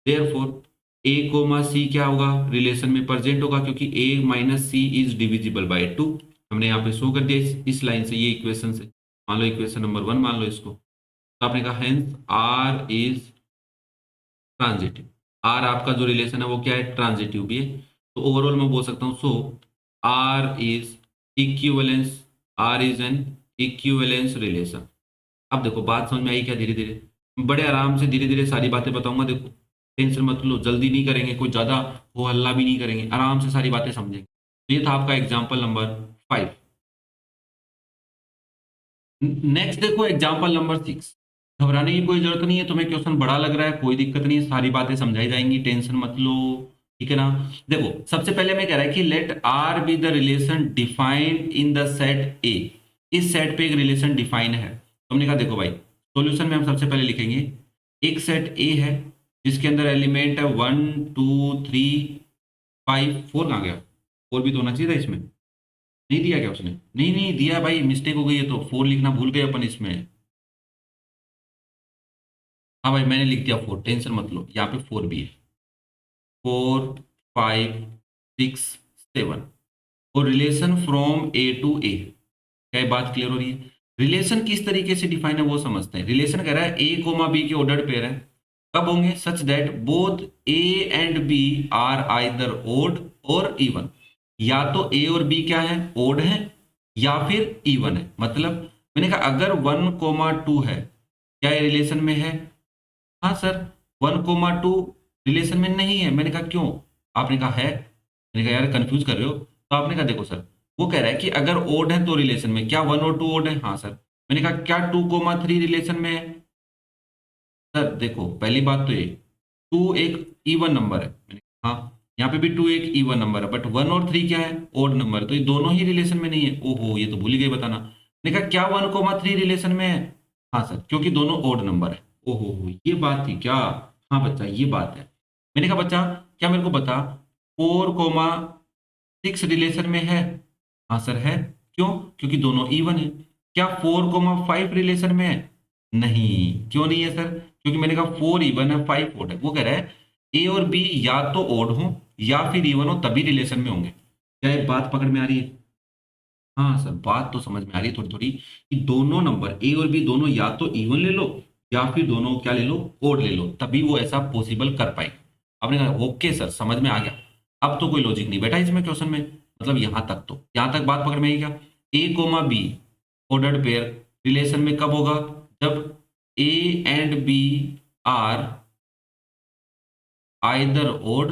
therefore a comma c क्या होगा, रिलेशन में प्रेजेंट होगा, क्योंकि a minus C is divisible by 2। हमने यहाँ पे शो कर दिया इस लाइन से, ये इक्वेशन से। मान लो इक्वेशन नंबर 1 मान लो इसको। तो आपने कहा hence r is transitive. r आपका जो रिलेशन है वो क्या है, ट्रांजिटिव भी है। तो ओवरऑल मैं बोल सकता हूँ, सो r is equivalence, r is an equivalence relation. अब देखो बात समझ में आई क्या, धीरे धीरे बड़े आराम से धीरे धीरे सारी बातें बताऊंगा। देखो टेंशन मत लो, जल्दी नहीं करेंगे, कोई ज्यादा हो हल्ला भी नहीं करेंगे, आराम से सारी बातें समझेंगे। तो ये था आपका एग्जाम्पल नंबर 5। नेक्स्ट देखो एग्जाम्पल नंबर 6। घबराने की कोई जरूरत नहीं है, तुम्हें क्वेश्चन बड़ा लग रहा है कोई दिक्कत नहीं है, सारी बातें समझाई जाएंगी, टेंशन मत लो। ठीक है ना। देखो सबसे पहले मैं कह रहा है कि let R be the relation defined in the set A. इस सेट पे एक रिलेशन डिफाइन है। तो हमने कहा देखो भाई, सॉल्यूशन में हम सबसे पहले लिखेंगे एक सेट ए है जिसके अंदर एलिमेंट है 1 2 3 5 4। कहाँ गया, 4 भी तो होना चाहिए था इसमें, नहीं दिया क्या उसने, नहीं नहीं दिया भाई, मिस्टेक हो गई है, तो 4 लिखना भूल गए अपन इसमें। हाँ भाई मैंने लिख दिया 4, टेंशन मत लो, यहाँ पे 4 भी है, 4 5 6 7। और रिलेशन फ्रॉम ए टू ए, क्या ये बात क्लियर हो रही है। रिलेशन किस तरीके से डिफाइन है वो समझते हैं। रिलेशन कह रहा है ए कोमा बी के ऑर्डर्ड पेयर है, कब होंगे, such that both a and B are either odd और इवन। या तो ए और बी क्या है, ओड है, या फिर इवन है। मतलब मैंने कहा अगर 1 कोमा 2 है, क्या ये रिलेशन में है, हाँ सर। 1 कोमा 2 रिलेशन में नहीं है। मैंने कहा क्यों, आपने कहा है। मैंने कहा यार कंफ्यूज कर रहे हो। तो आपने कहा देखो सर, वो कह रहा है कि अगर ओड है तो रिलेशन में, क्या 1 और 2 ओड है, हाँ सर। मैंने कहा क्या 2 कोमा 3 रिलेशन में है, सर देखो पहली बात तो ये 2 एक इवन नंबर है। मैंने कहा हाँ, यहाँ पे भी 2 एक इवन नंबर है, बट 1 और 3 क्या है, ओड नंबर है, तो ये दोनों ही रिलेशन में नहीं है। ओहो, ये तो भूल ही गए बताना। मैंने कहा क्या 1 कोमा 3 रिलेशन में है, हाँ सर, क्योंकि दोनों ओड नंबर है। ओहो ये बात थी क्या, हाँ बच्चा ये बात है। मैंने कहा बच्चा क्या मेरे को बता, 4 6 रिलेशन में है, हाँ सर है, क्यों, क्योंकि दोनों इवन है। क्या 4 5 रिलेशन में है, नहीं, क्यों नहीं है सर, क्योंकि मैंने कहा 4 इवन है 5 ओड है। वो कह रहा है ए और बी या तो ओड हो या फिर इवन हो, तभी रिलेशन में होंगे। क्या ये बात पकड़ में आ रही है, हाँ सर बात तो समझ में आ रही है थोड़ी थोड़ी, कि दोनों नंबर ए और बी दोनों या तो इवन ले लो या फिर दोनों क्या ले लो, ओड ले लो, तभी वो ऐसा पॉसिबल कर पाएंगे। आपने कहा ओके सर समझ में आ गया, अब तो कोई लॉजिक नहीं बेटा इसमें क्वेश्चन में, मतलब यहां तक तो, यहां तक बात पकड़ में आई क्या? A comma B ordered pair relation में कब होगा? जब A and B are either odd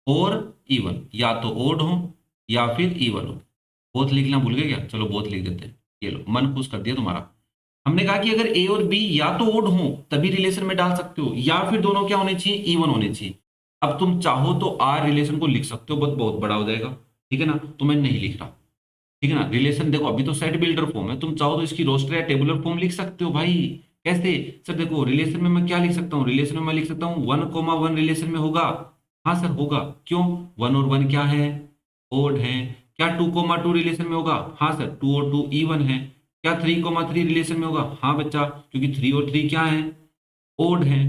और इवन, या तो ओड हो या फिर इवन हो। बोथ लिखना भूल गए क्या? चलो बोथ लिख देते हैं, ये लो मन खुश कर दिया तुम्हारा। हमने कहा कि अगर ए और बी या तो ओड हो तभी रिलेशन में डाल सकते हो, या फिर दोनों क्या होने चाहिए, इवन होने चाहिए। अब तुम चाहो तो आर रिलेशन को लिख सकते हो, बहुत बहुत बड़ा हो जाएगा, ठीक है ना, तो मैं नहीं लिख रहा, ठीक है ना। रिलेशन देखो अभी तो सेट बिल्डर फॉर्म है, तुम चाहो तो इसकी रोस्टर या टेबुलर फॉर्म लिख सकते हो भाई। कैसे? सर देखो रिलेशन में मैं क्या लिख सकता हूँ, रिलेशन में मैं लिख सकता हूँ 1,1 रिलेशन में होगा। हाँ सर होगा, क्यों? 1 और 1 क्या है, ओड है। क्या 2,2 रिलेशन में होगा? हाँ सर 2 और 2 इवन है। क्या 3,3 रिलेशन में होगा? हाँ बच्चा, क्योंकि 3 और 3 क्या है, ओड है।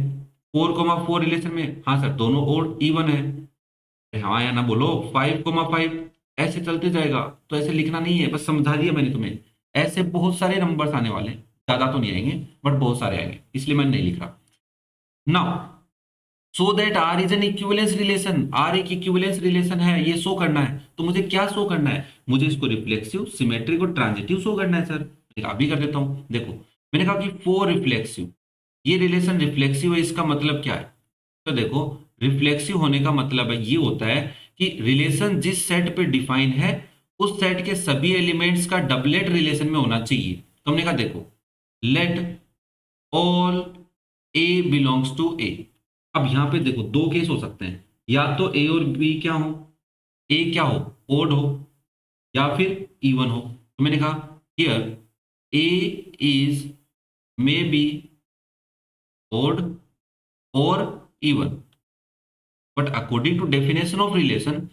4,4 रिलेशन में, हाँ सर दोनों ओड इवन है। हाँ या ना बोलो। 5,5 ऐसे चलते जाएगा, तो ऐसे लिखना नहीं है, बस समझा दिया मैंने तुम्हें। ऐसे बहुत सारे नंबर्स आने वाले हैं, ज्यादा तो नहीं आएंगे बट बहुत सारे आएंगे, इसलिए मैं नहीं लिख रहा। Now so that R is an equivalence relation, R एक इक्विवेलेंस रिलेशन है, ये शो करना है। तो मुझे क्या शो करना है? मुझे इसको रिफ्लेक्सिव, सिमेट्रिक और ट्रांजिटिव शो करना है सर। अभी कर देता हूं, देखो मैंने कहा कि फोर रिफ्लेक्सिव, ये रिलेशन रिफ्लेक्सिव है, इसका मतलब क्या है? तो देखो रिफ्लेक्सिव होने का मतलब है ये होता है कि रिलेशन जिस सेट पे डिफाइन है उस सेट के सभी एलिमेंट्स का डबलेट रिलेशन में होना चाहिए। तो हमने कहा देखो let all A belongs to A. अब यहां पे देखो दो केस हो सकते हैं, या तो ए और बी क्या हो, ए क्या हो, ओड हो, या फिर इवन हो। तो मैंने कहा here A is may be odd और even, but according to definition of relation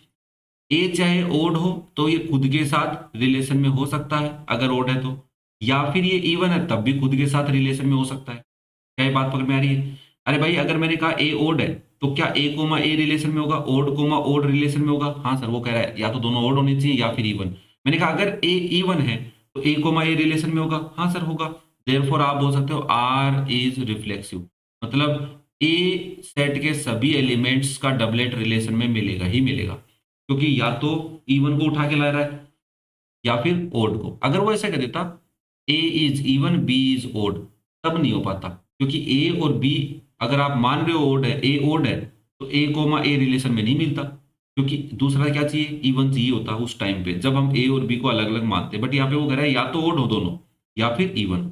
A चाहे ओड हो तो ये खुद के साथ रिलेशन में हो सकता है अगर ओड है तो, या फिर ये इवन है तब भी खुद के साथ रिलेशन में हो सकता है। क्या ये बात पकड़ में आ रही है? अरे भाई अगर मैंने कहा ए ओड है तो क्या ए कोमा ए रिलेशन में होगा, ओड कोमा ओड रिलेशन में होगा? हाँ सर वो कह रहा है या तो दोनों ओड होने चाहिए या फिर इवन। मैंने कहा अगर ए इवन है तो ए कोमा ए रिलेशन में होगा, हाँ सर होगा। देयरफॉर आप बोल सकते हो आर इज रिफ्लेक्सिव, मतलब ए सेट के सभी एलिमेंट्स का डबलेट रिलेशन में मिलेगा ही मिलेगा, क्योंकि या तो इवन को उठा के ला रहा है या फिर ओड को। अगर वो ऐसा कर देता A is even B is odd, तब नहीं हो पाता, क्योंकि ए और बी अगर आप मान रहे हो ओड है, ए ओड है, तो ए कोमा ए रिलेशन में नहीं मिलता, क्योंकि दूसरा क्या चाहिए, इवन चाहिए होता उस टाइम पे जब हम ए और बी को अलग अलग मानते हैं। बट यहाँ पे वो कह रहा है या तो ओड हो दोनों या फिर इवन।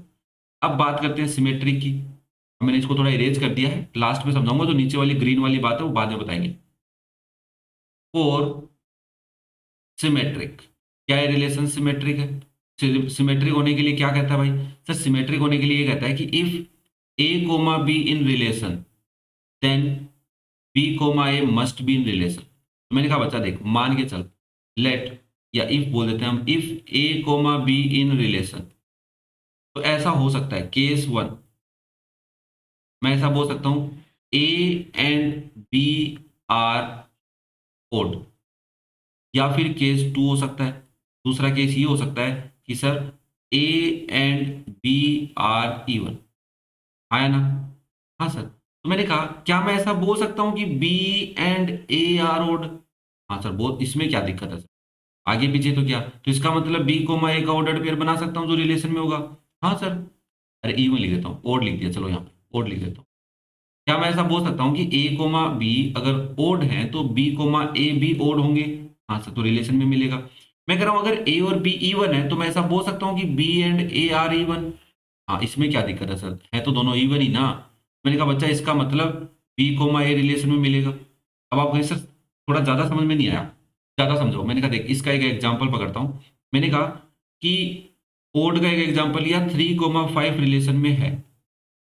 अब बात करते हैं सिमेट्रिक की। मैंने इसको थोड़ा इरेज कर दिया है, लास्ट में समझाऊंगा, जो नीचे वाली ग्रीन वाली बात है वो बाद में बताएंगे। फोर सिमेट्रिक, क्या है रिलेशन सिमेट्रिक है? सिमेट्रिक होने के लिए क्या कहता है भाई? सर सिमेट्रिक होने के लिए ये कहता है कि if A comma B in relation then B comma A must be in relation. तो मैंने कहा बच्चा देख मान के चल, लेट या इफ बोल देते हैं हम, if A comma B in relation, तो ऐसा हो सकता है केस वन, मैं ऐसा बोल सकता हूं a and B are odd, या फिर केस टू हो सकता है, दूसरा केस ये हो सकता है कि sir a and B are even, आया ना? हाँ सर, तो मैंने कहा क्या मैं ऐसा बोल सकता हूं कि b and a are odd? हाँ सर बोल, इसमें क्या दिक्कत है सर, आगे पीछे तो क्या, तो इसका मतलब बी कोमा ए का ऑर्डर्ड पेयर बना सकता हूँ जो रिलेशन में होगा। हाँ सर, अरे इवन लिख देता हूँ, ओड लिख दिया, चलो यहाँ पे ओड लिख देता हूँ। क्या मैं ऐसा बोल सकता हूँ कि ए कोमा बी अगर ओड है तो बी कोमा ए भी ओड होंगे? हाँ सर, तो रिलेशन में मिलेगा। मैं कह रहा हूँ अगर ए और बी इवन है तो मैं ऐसा बोल सकता हूँ कि b and a are even. हाँ इसमें क्या दिक्कत है सर, है तो दोनों इवन ही ना। मैंने कहा बच्चा इसका मतलब बी कोमा ए रिलेशन में मिलेगा। अब आप कहें सर थोड़ा ज्यादा समझ में नहीं आया, ज्यादा समझो। मैंने कहा देख इसका एक एग्जाम्पल पकड़ता हूँ। मैंने कहा कि ओड का एक एग्जाम्पल लिया 3,5 रिलेशन में है,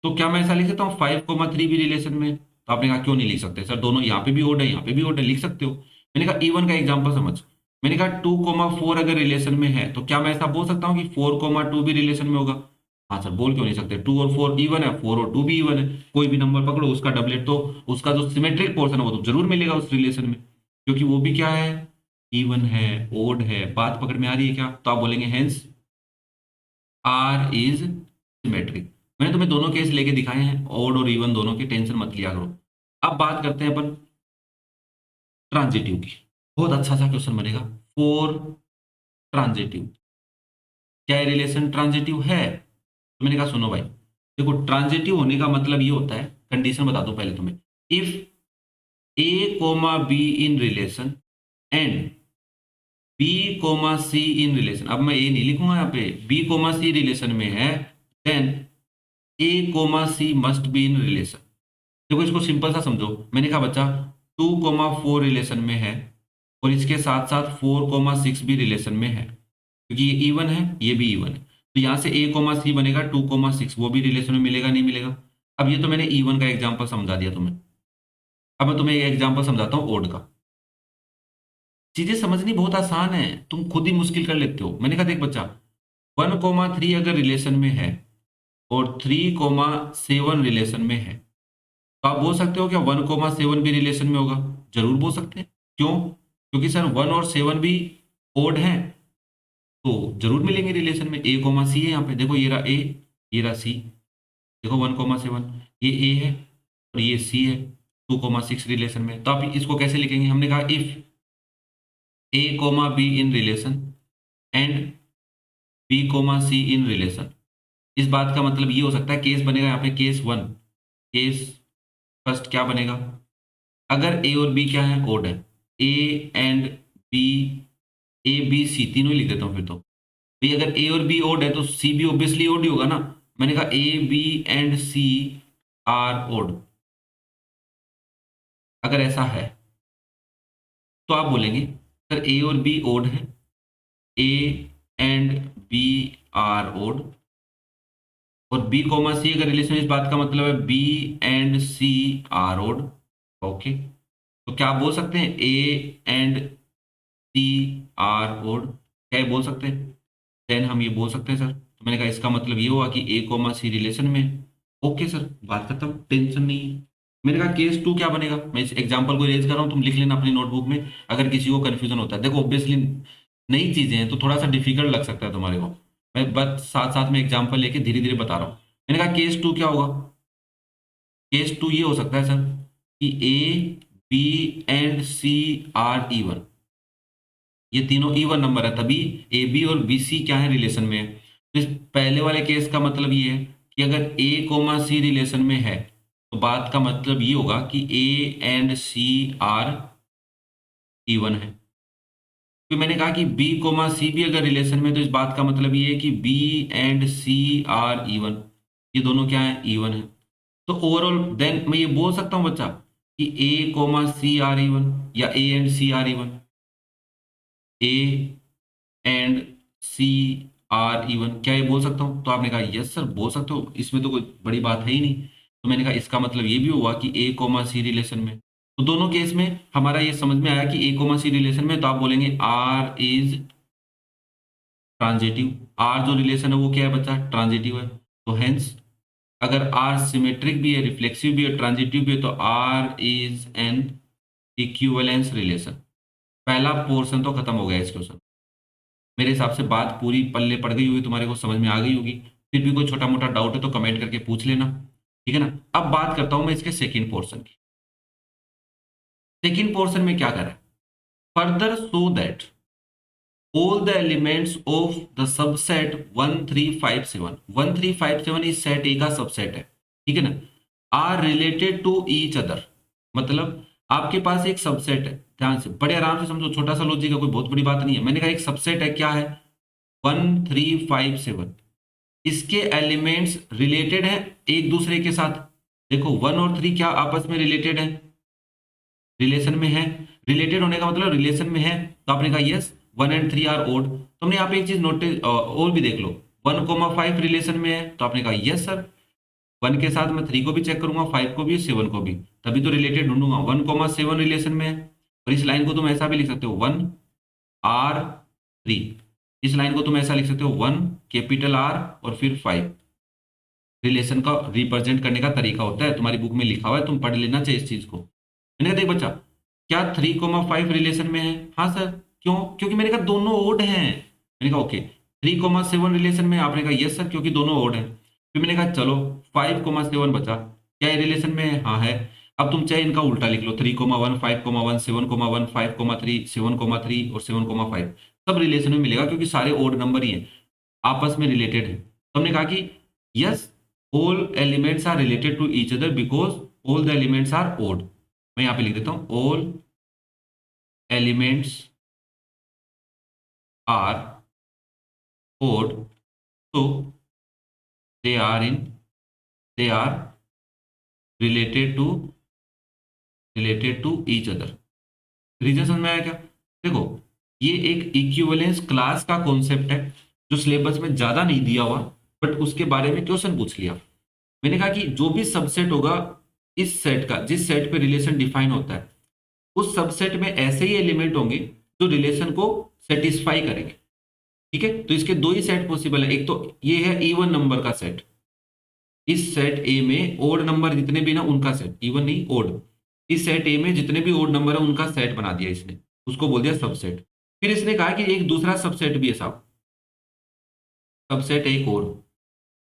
तो क्या मैं ऐसा लिख सकता हूँ 5,3 भी रिलेशन में? तो आपने कहा क्यों नहीं लिख सकते सर, दोनों यहाँ पे भी ओड है यहाँ पे भी ओड है, लिख सकते हो। मैंने कहा इवन का एग्जांपल समझ। मैंने कहा 2,4 अगर रिलेशन में है तो क्या मैं ऐसा बोल सकता हूँ कि 4,2 भी रिलेशन में होगा? हाँ सर, बोल क्यों नहीं सकते, 2 और 4 इवन है, 4 और 2 भी इवन है, कोई भी नंबर पकड़ो उसका डबलेट तो उसका जो सिमेट्रिक पोर्शन है वो तो जरूर मिलेगा उस रिलेशन में, क्योंकि वो भी क्या है, इवन है, ओड है। बात पकड़ में आ रही है क्या? तो आप बोलेंगे हेंस आर इज सिमेट्रिक। मैंने तुम्हें दोनों केस लेके दिखाए हैं, ऑड और इवन दोनों की, टेंशन मत लिया करो। अब बात करते हैं अपन ट्रांजिटिव की। बहुत अच्छा सा क्वेश्चन बनेगा। फोर ट्रांजिटिव, क्या ये रिलेशन ट्रांजिटिव है? तो मैंने कहा सुनो भाई, देखो ट्रांजिटिव होने का मतलब ये होता है, कंडीशन बता दो पहले तुम्हें। If A comma B in relation and B comma c in relation, अब मैं ए नहीं लिखूंगा यहाँ पे, बी कोमा सी रिलेशन में है, then a comma c must be in relation. देखो इसको सिंपल सा समझो, मैंने कहा बच्चा 2,4 रिलेशन में है और इसके साथ साथ 4,6 भी रिलेशन में है, क्योंकि ये इवन है ये भी इवन है, तो यहाँ से ए कोमा सी बनेगा 2,6, वो भी रिलेशन में मिलेगा नहीं मिलेगा। अब ये तो मैंने इवन का एग्जाम्पल समझा दिया तुम्हें। अब मैं तुम्हें एक एग्जाम्पल समझाता हूँ ओड का। चीजें समझनी बहुत आसान है, तुम खुद ही मुश्किल कर लेते हो। मैंने कहा देख बच्चा, 1,3 अगर रिलेशन में है और 3,7 रिलेशन में है, तो आप बोल सकते हो क्या 1,7 भी रिलेशन में होगा? जरूर बोल सकते हैं। क्यों? क्योंकि सर 1 और 7 भी ओड हैं, तो जरूर मिलेंगे रिलेशन में। ए कोमा सी है यहाँ पे, देखो ये रहा ए, ये रहा सी, देखो 1,7, ये ए है और ये सी है 2,6 रिलेशन में। तो आप इसको कैसे लिखेंगे? हमने कहा if A comma B in relation and B comma c in relation. इस बात का मतलब ये हो सकता है, केस बनेगा यहाँ पे केस 1, केस फर्स्ट क्या बनेगा, अगर ए और बी क्या है, ओड है, a and b, a b c तीनों ही लिख देता हूँ फिर तो भाई, अगर ए और बी ओड है तो सी भी ऑब्वियसली ओड ही होगा ना। मैंने कहा a b and c are odd, अगर ऐसा है तो आप बोलेंगे सर ए और बी ओड है, a and B are odd, और बी कॉमा सी अगर रिलेशन, इस बात का मतलब है b and c are odd. Okay, तो क्या आप बोल सकते हैं a and c are odd? क्या ये बोल सकते हैं? देन हम ये बोल सकते हैं सर, तो मैंने कहा इसका मतलब ये हुआ कि ए कोमा सी रिलेशन में। ओके सर, बात खत्म, टेंशन नहीं है। मैंने कहा केस 2 क्या बनेगा, मैं इस एग्जांपल को रेज कर रहा हूँ, तुम लिख लेना अपनी नोटबुक में अगर किसी को कंफ्यूजन होता है। देखो ऑब्वियसली नई चीजें हैं तो थोड़ा सा डिफिकल्ट लग सकता है तुम्हारे को, मैं बस साथ साथ में एग्जाम्पल लेके धीरे धीरे बता रहा हूँ। मैंने कहा केस 2 क्या होगा? केस 2 ये हो सकता है सर कि a b and c are even, ये तीनों इवन नंबर है, तभी ए बी और बी सी क्या है, रिलेशन में है। तो इस पहले वाले केस का मतलब ये है कि अगर ए कोमा सी रिलेशन में है तो बात का मतलब ये होगा कि a and c are even है। फिर मैंने कहा कि बी कोमा सी भी अगर रिलेशन में है, तो इस बात का मतलब ये है कि b and c are even, ये दोनों क्या है, इवन है। तो ओवरऑल देन मैं ये बोल सकता हूँ बच्चा कि a comma c are even या a and c are even, a and c are even, क्या ये बोल सकता हूँ? तो आपने कहा यस सर बोल सकते हो, इसमें तो कोई बड़ी बात है ही नहीं। तो मैंने कहा इसका मतलब ये भी हुआ कि ए कोमा सी रिलेशन में। तो दोनों केस में हमारा ये समझ में आया कि ए कोमा सी रिलेशन में, तो आप बोलेंगे आर इज ट्रांजिटिव। आर जो रिलेशन है वो क्या है बच्चा, ट्रांजिटिव है। तो हेंस अगर आर सिमेट्रिक भी है, रिफ्लेक्सिव भी है, ट्रांजिटिव भी है, तो R is an equivalence relation. पहला पोर्शन तो खत्म हो गया इस क्वेश्चन। मेरे हिसाब से बात पूरी पल्ले पड़ गई होगी, तुम्हारे को समझ में आ गई होगी। फिर भी कोई छोटा मोटा डाउट है तो कमेंट करके पूछ लेना, ठीक है ना। अब बात करता हूं मैं इसके सेकंड पोर्शन की। सेकंड पोर्शन में क्या कर रहा है, further so that all the elements of the subset 1357, 1357 इस सेट ए का सबसेट है, ठीक है ना, are related to each other. मतलब आपके पास एक सबसेट है, ध्यान से बड़े आराम से समझो, छोटा सा लॉजिक है, कोई बहुत बड़ी बात नहीं है। मैंने कहा एक सबसेट है, क्या है, 1357, इसके एलिमेंट्स रिलेटेड हैं एक दूसरे के साथ। देखो 1 और 3 क्या आपस में रिलेटेड है, रिलेशन में है। रिलेटेड होने का मतलब रिलेशन में है, तो आपने कहा यस 1 एंड 3 आर ओड। तुमने यहाँ पे एक चीज नोटिस और भी देख लो, 1,5 रिलेशन में है, तो आपने कहा यस सर 1 के साथ मैं 3 को भी चेक करूंगा, 5 को भी, 7 को भी, तभी तो रिलेटेड ढूंढूंगा। 1,7 रिलेशन में है, और इस लाइन को तुम ऐसा भी लिख सकते हो 1 आर 3, इस लाइन को तुम ऐसा लिख सकते हो 1 कैपिटल आर और फिर 5। रिलेशन का रिप्रेजेंट करने का तरीका होता है, तुम्हारी बुक में लिखा हुआ है, तुम पढ़ लेना चाहिए इस चीज को। मैंने कहा देख बच्चा, क्या 3,5 रिलेशन में है? हाँ सर, क्यों? क्योंकि मैंने कहा दोनों ओड हैं। मैंने कहा ओके, 3,7 रिलेशन में, आपने कहा यस सर क्योंकि दोनों ओड हैं। फिर मैंने कहा चलो 5,7 बचा, क्या ये रिलेशन में है? हाँ है। अब तुम चाहे इनका उल्टा लिख लो, 3,1, 5,1, 7,1, 5,3, 7,3 और 7,5 सब रिलेशन में मिलेगा क्योंकि सारे ओड नंबर ही हैं, आपस में रिलेटेड है। तो हमने कहा कि yes, all elements are related to each other because all the elements are odd. मैं यहाँ पे लिख देता हूँ, all elements are odd, so they are in they are related to each other। Reason समझ में आया क्या? देखो, ये एक इक्विवेलेंस क्लास का कॉन्सेप्ट है जो सिलेबस में ज्यादा नहीं दिया हुआ, बट उसके बारे में क्वेश्चन पूछ लिया। मैंने कहा कि जो भी सबसेट होगा इस सेट का, जिस सेट पे रिलेशन डिफाइन होता है, उस सबसेट में ऐसे ही एलिमेंट होंगे जो रिलेशन को सेटिस्फाई करेंगे। ठीक है, तो इसके दो ही सेट पॉसिबल है। एक तो ये है इवन नंबर का सेट, इस सेट ए में ओड नंबर जितने भी ना उनका सेट, इवन नहीं ओड, इस सेट ए में जितने भी ओड नंबर है उनका सेट बना दिया इसने, उसको बोल दिया सबसेट। फिर इसने कहा कि एक दूसरा सबसेट भी है साहब, सबसेट एक और,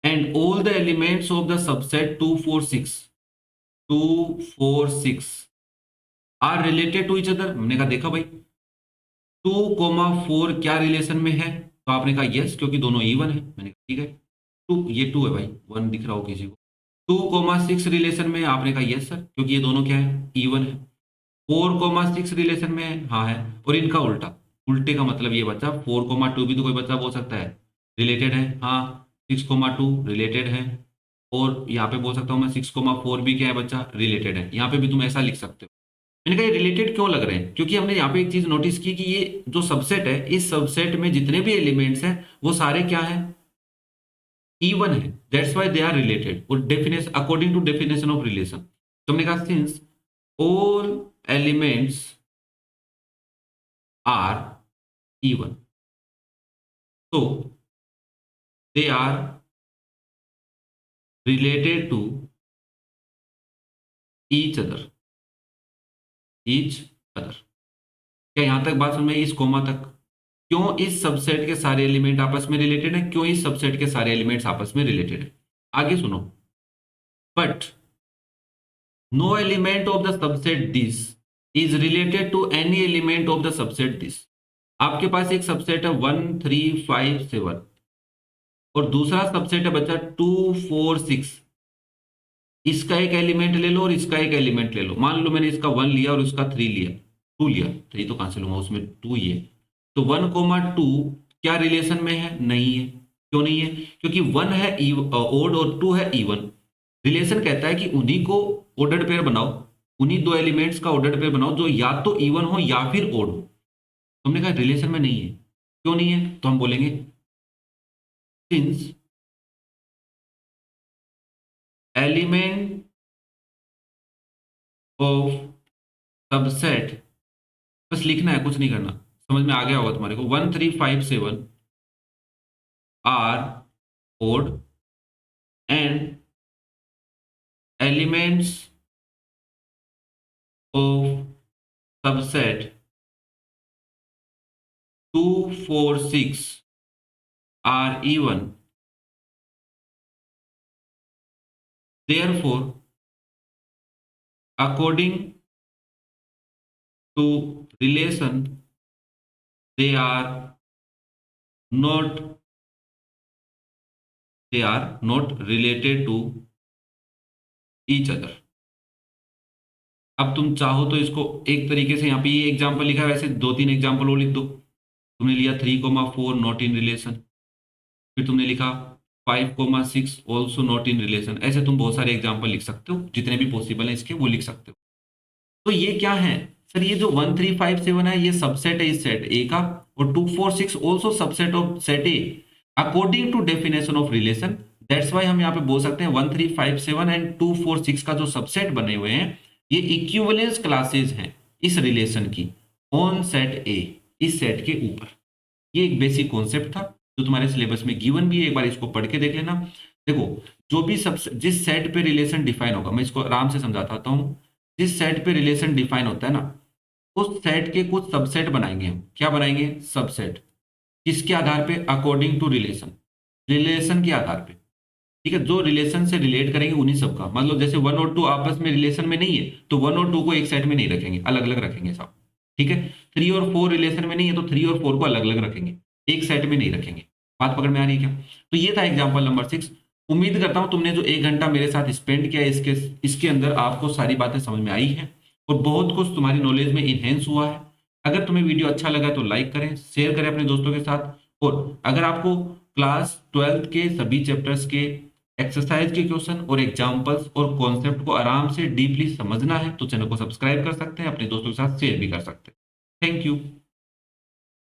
and all the elements of the subset 2 4 6 are related to each other. हमने कहा देखा भाई 2,4 क्या रिलेशन में है? तो आपने कहा यस, क्योंकि दोनों इवन है। मैंने कहा ठीक है, टू, ये 2 है भाई, 1 दिख रहा हो किसी को। 2,6 रिलेशन में है? आपने कहा यस सर, क्योंकि ये दोनों क्या है, इवन है। 4,6 रिलेशन में है? हाँ है। और इनका उल्टा, उल्टे का मतलब ये बच्चा 4,2 भी तो कोई बच्चा बोल सकता है रिलेटेड है, हाँ। 6,2 रिलेटेड है। और यहाँ पे बोल सकता हूँ मैं 6,4 भी क्या है बच्चा, रिलेटेड है। यहाँ पे भी तुम ऐसा लिख सकते हो। मैंने कहा ये रिलेटेड क्यों लग रहे हैं? क्योंकि हमने यहाँ पे एक चीज नोटिस की कि ये जो सबसेट है, इस सबसेट में जितने भी एलिमेंट्स हैं वो सारे क्या है, इवन है। That's why they are related. और definition, according to definition of relation, तो हमने कहा since all elements are even, तो they are related to each other, each other. क्या यहां तक बात समझ में आई? इस कोमा तक। क्यों इस सबसेट के सारे एलिमेंट आपस में रिलेटेड है? क्यों इस सबसेट के सारे एलिमेंट्स आपस में रिलेटेड है? आगे सुनो, but no element of the subset this is related to any element of the subset this। आपके पास एक सबसेट है 1 3 5 7 और दूसरा सबसेट है बच्चा 2 4 6। इसका एक एलिमेंट ले लो और इसका एक एलिमेंट ले लो। मान लो मैंने इसका 1 लिया और इसका 3 लिया, 2 लिया, 3 तो कहां से लूंगा, उसमें 2 ही है। तो 1,2 क्या रिलेशन में है? नहीं है। क्यों नहीं है? क्योंकि 1 है ओड और 2 है इवन। रिलेशन कहता है कि उन्हीं को ऑर्डर्ड पेयर बनाओ, उन्हीं दो एलिमेंट्स का ऑर्डर्ड पेयर बनाओ जो या तो इवन हो या फिर ओड हो। तो हमने कहा रिलेशन में नहीं है। क्यों नहीं है? तो हम बोलेंगे सिंस एलिमेंट ऑफ सबसेट, बस लिखना है, कुछ नहीं करना, समझ में आ गया होगा तुम्हारे को। 1 3 5 7 are odd and elements of subset 2 4 6 are even, therefore according to relation they are not related to each other। अब तुम चाहो तो इसको एक तरीके से, यहाँ पे ये एग्जांपल लिखा है, वैसे 2 3 एग्जांपल और लिख दो। तुमने लिया 3,4 नॉट इन रिलेशन, फिर तुमने लिखा 5,6 ऑल्सो नॉट इन रिलेशन। ऐसे तुम बहुत सारे एग्जाम्पल लिख सकते हो, जितने भी पॉसिबल है इसके वो लिख सकते हो। तो ये क्या है सर? ये जो 1 3 5 7 है ये सबसेट है इस सेट ए का, और 2 4 6 also subset of set A according to definition of relation. That's why हम यहाँ पे बोल सकते हैं 1 3 5 7 एंड 2 4 6 का जो सबसेट बने हुए हैं ये इक्विवेलेंस क्लासेस हैं इस रिलेशन की ऑन सेट ए, इस सेट के ऊपर। ये एक बेसिक कॉन्सेप्ट था जो तुम्हारे सिलेबस में गिवन भी है, एक बार इसको पढ़ के देख लेना। देखो, जो भी सब जिस सेट पे रिलेशन डिफाइन होगा, मैं इसको आराम से समझाता हूँ। जिस सेट पे रिलेशन डिफाइन होता है ना, उस सेट के कुछ सबसेट बनाएंगे हम। क्या बनाएंगे? सबसेट। किसके आधार पे? अकॉर्डिंग टू रिलेशन, रिलेशन के आधार पे। ठीक है, जो रिलेशन से रिलेट करेंगे उन्हीं सब का, मतलब जैसे 1 और 2 आपस में रिलेशन में नहीं है तो 1 और 2 को एक सेट में नहीं रखेंगे, अलग अलग रखेंगे सब। ठीक है, 3 और 4 रिलेशन में नहीं है तो 3 और 4 को अलग अलग रखेंगे, एक सेट में नहीं रखेंगे। बात पकड़ में आ रही है क्या? तो ये था एग्जाम्पल नंबर 6। उम्मीद करता हूं तुमने जो 1 घंटा मेरे साथ स्पेंड किया इसके इसके अंदर आपको सारी बातें समझ में आई है और बहुत कुछ तुम्हारी नॉलेज में इनहेंस हुआ है। अगर तुम्हें वीडियो अच्छा लगा तो लाइक करें, शेयर करें अपने दोस्तों के साथ। और अगर आपको क्लास 12th के सभी चैप्टर्स के एक्सरसाइज के क्वेश्चन और एग्जाम्पल्स और कॉन्सेप्ट को आराम से डीपली समझना है तो चैनल को सब्सक्राइब कर सकते हैं, अपने दोस्तों के साथ शेयर भी कर सकते हैं। Thank you.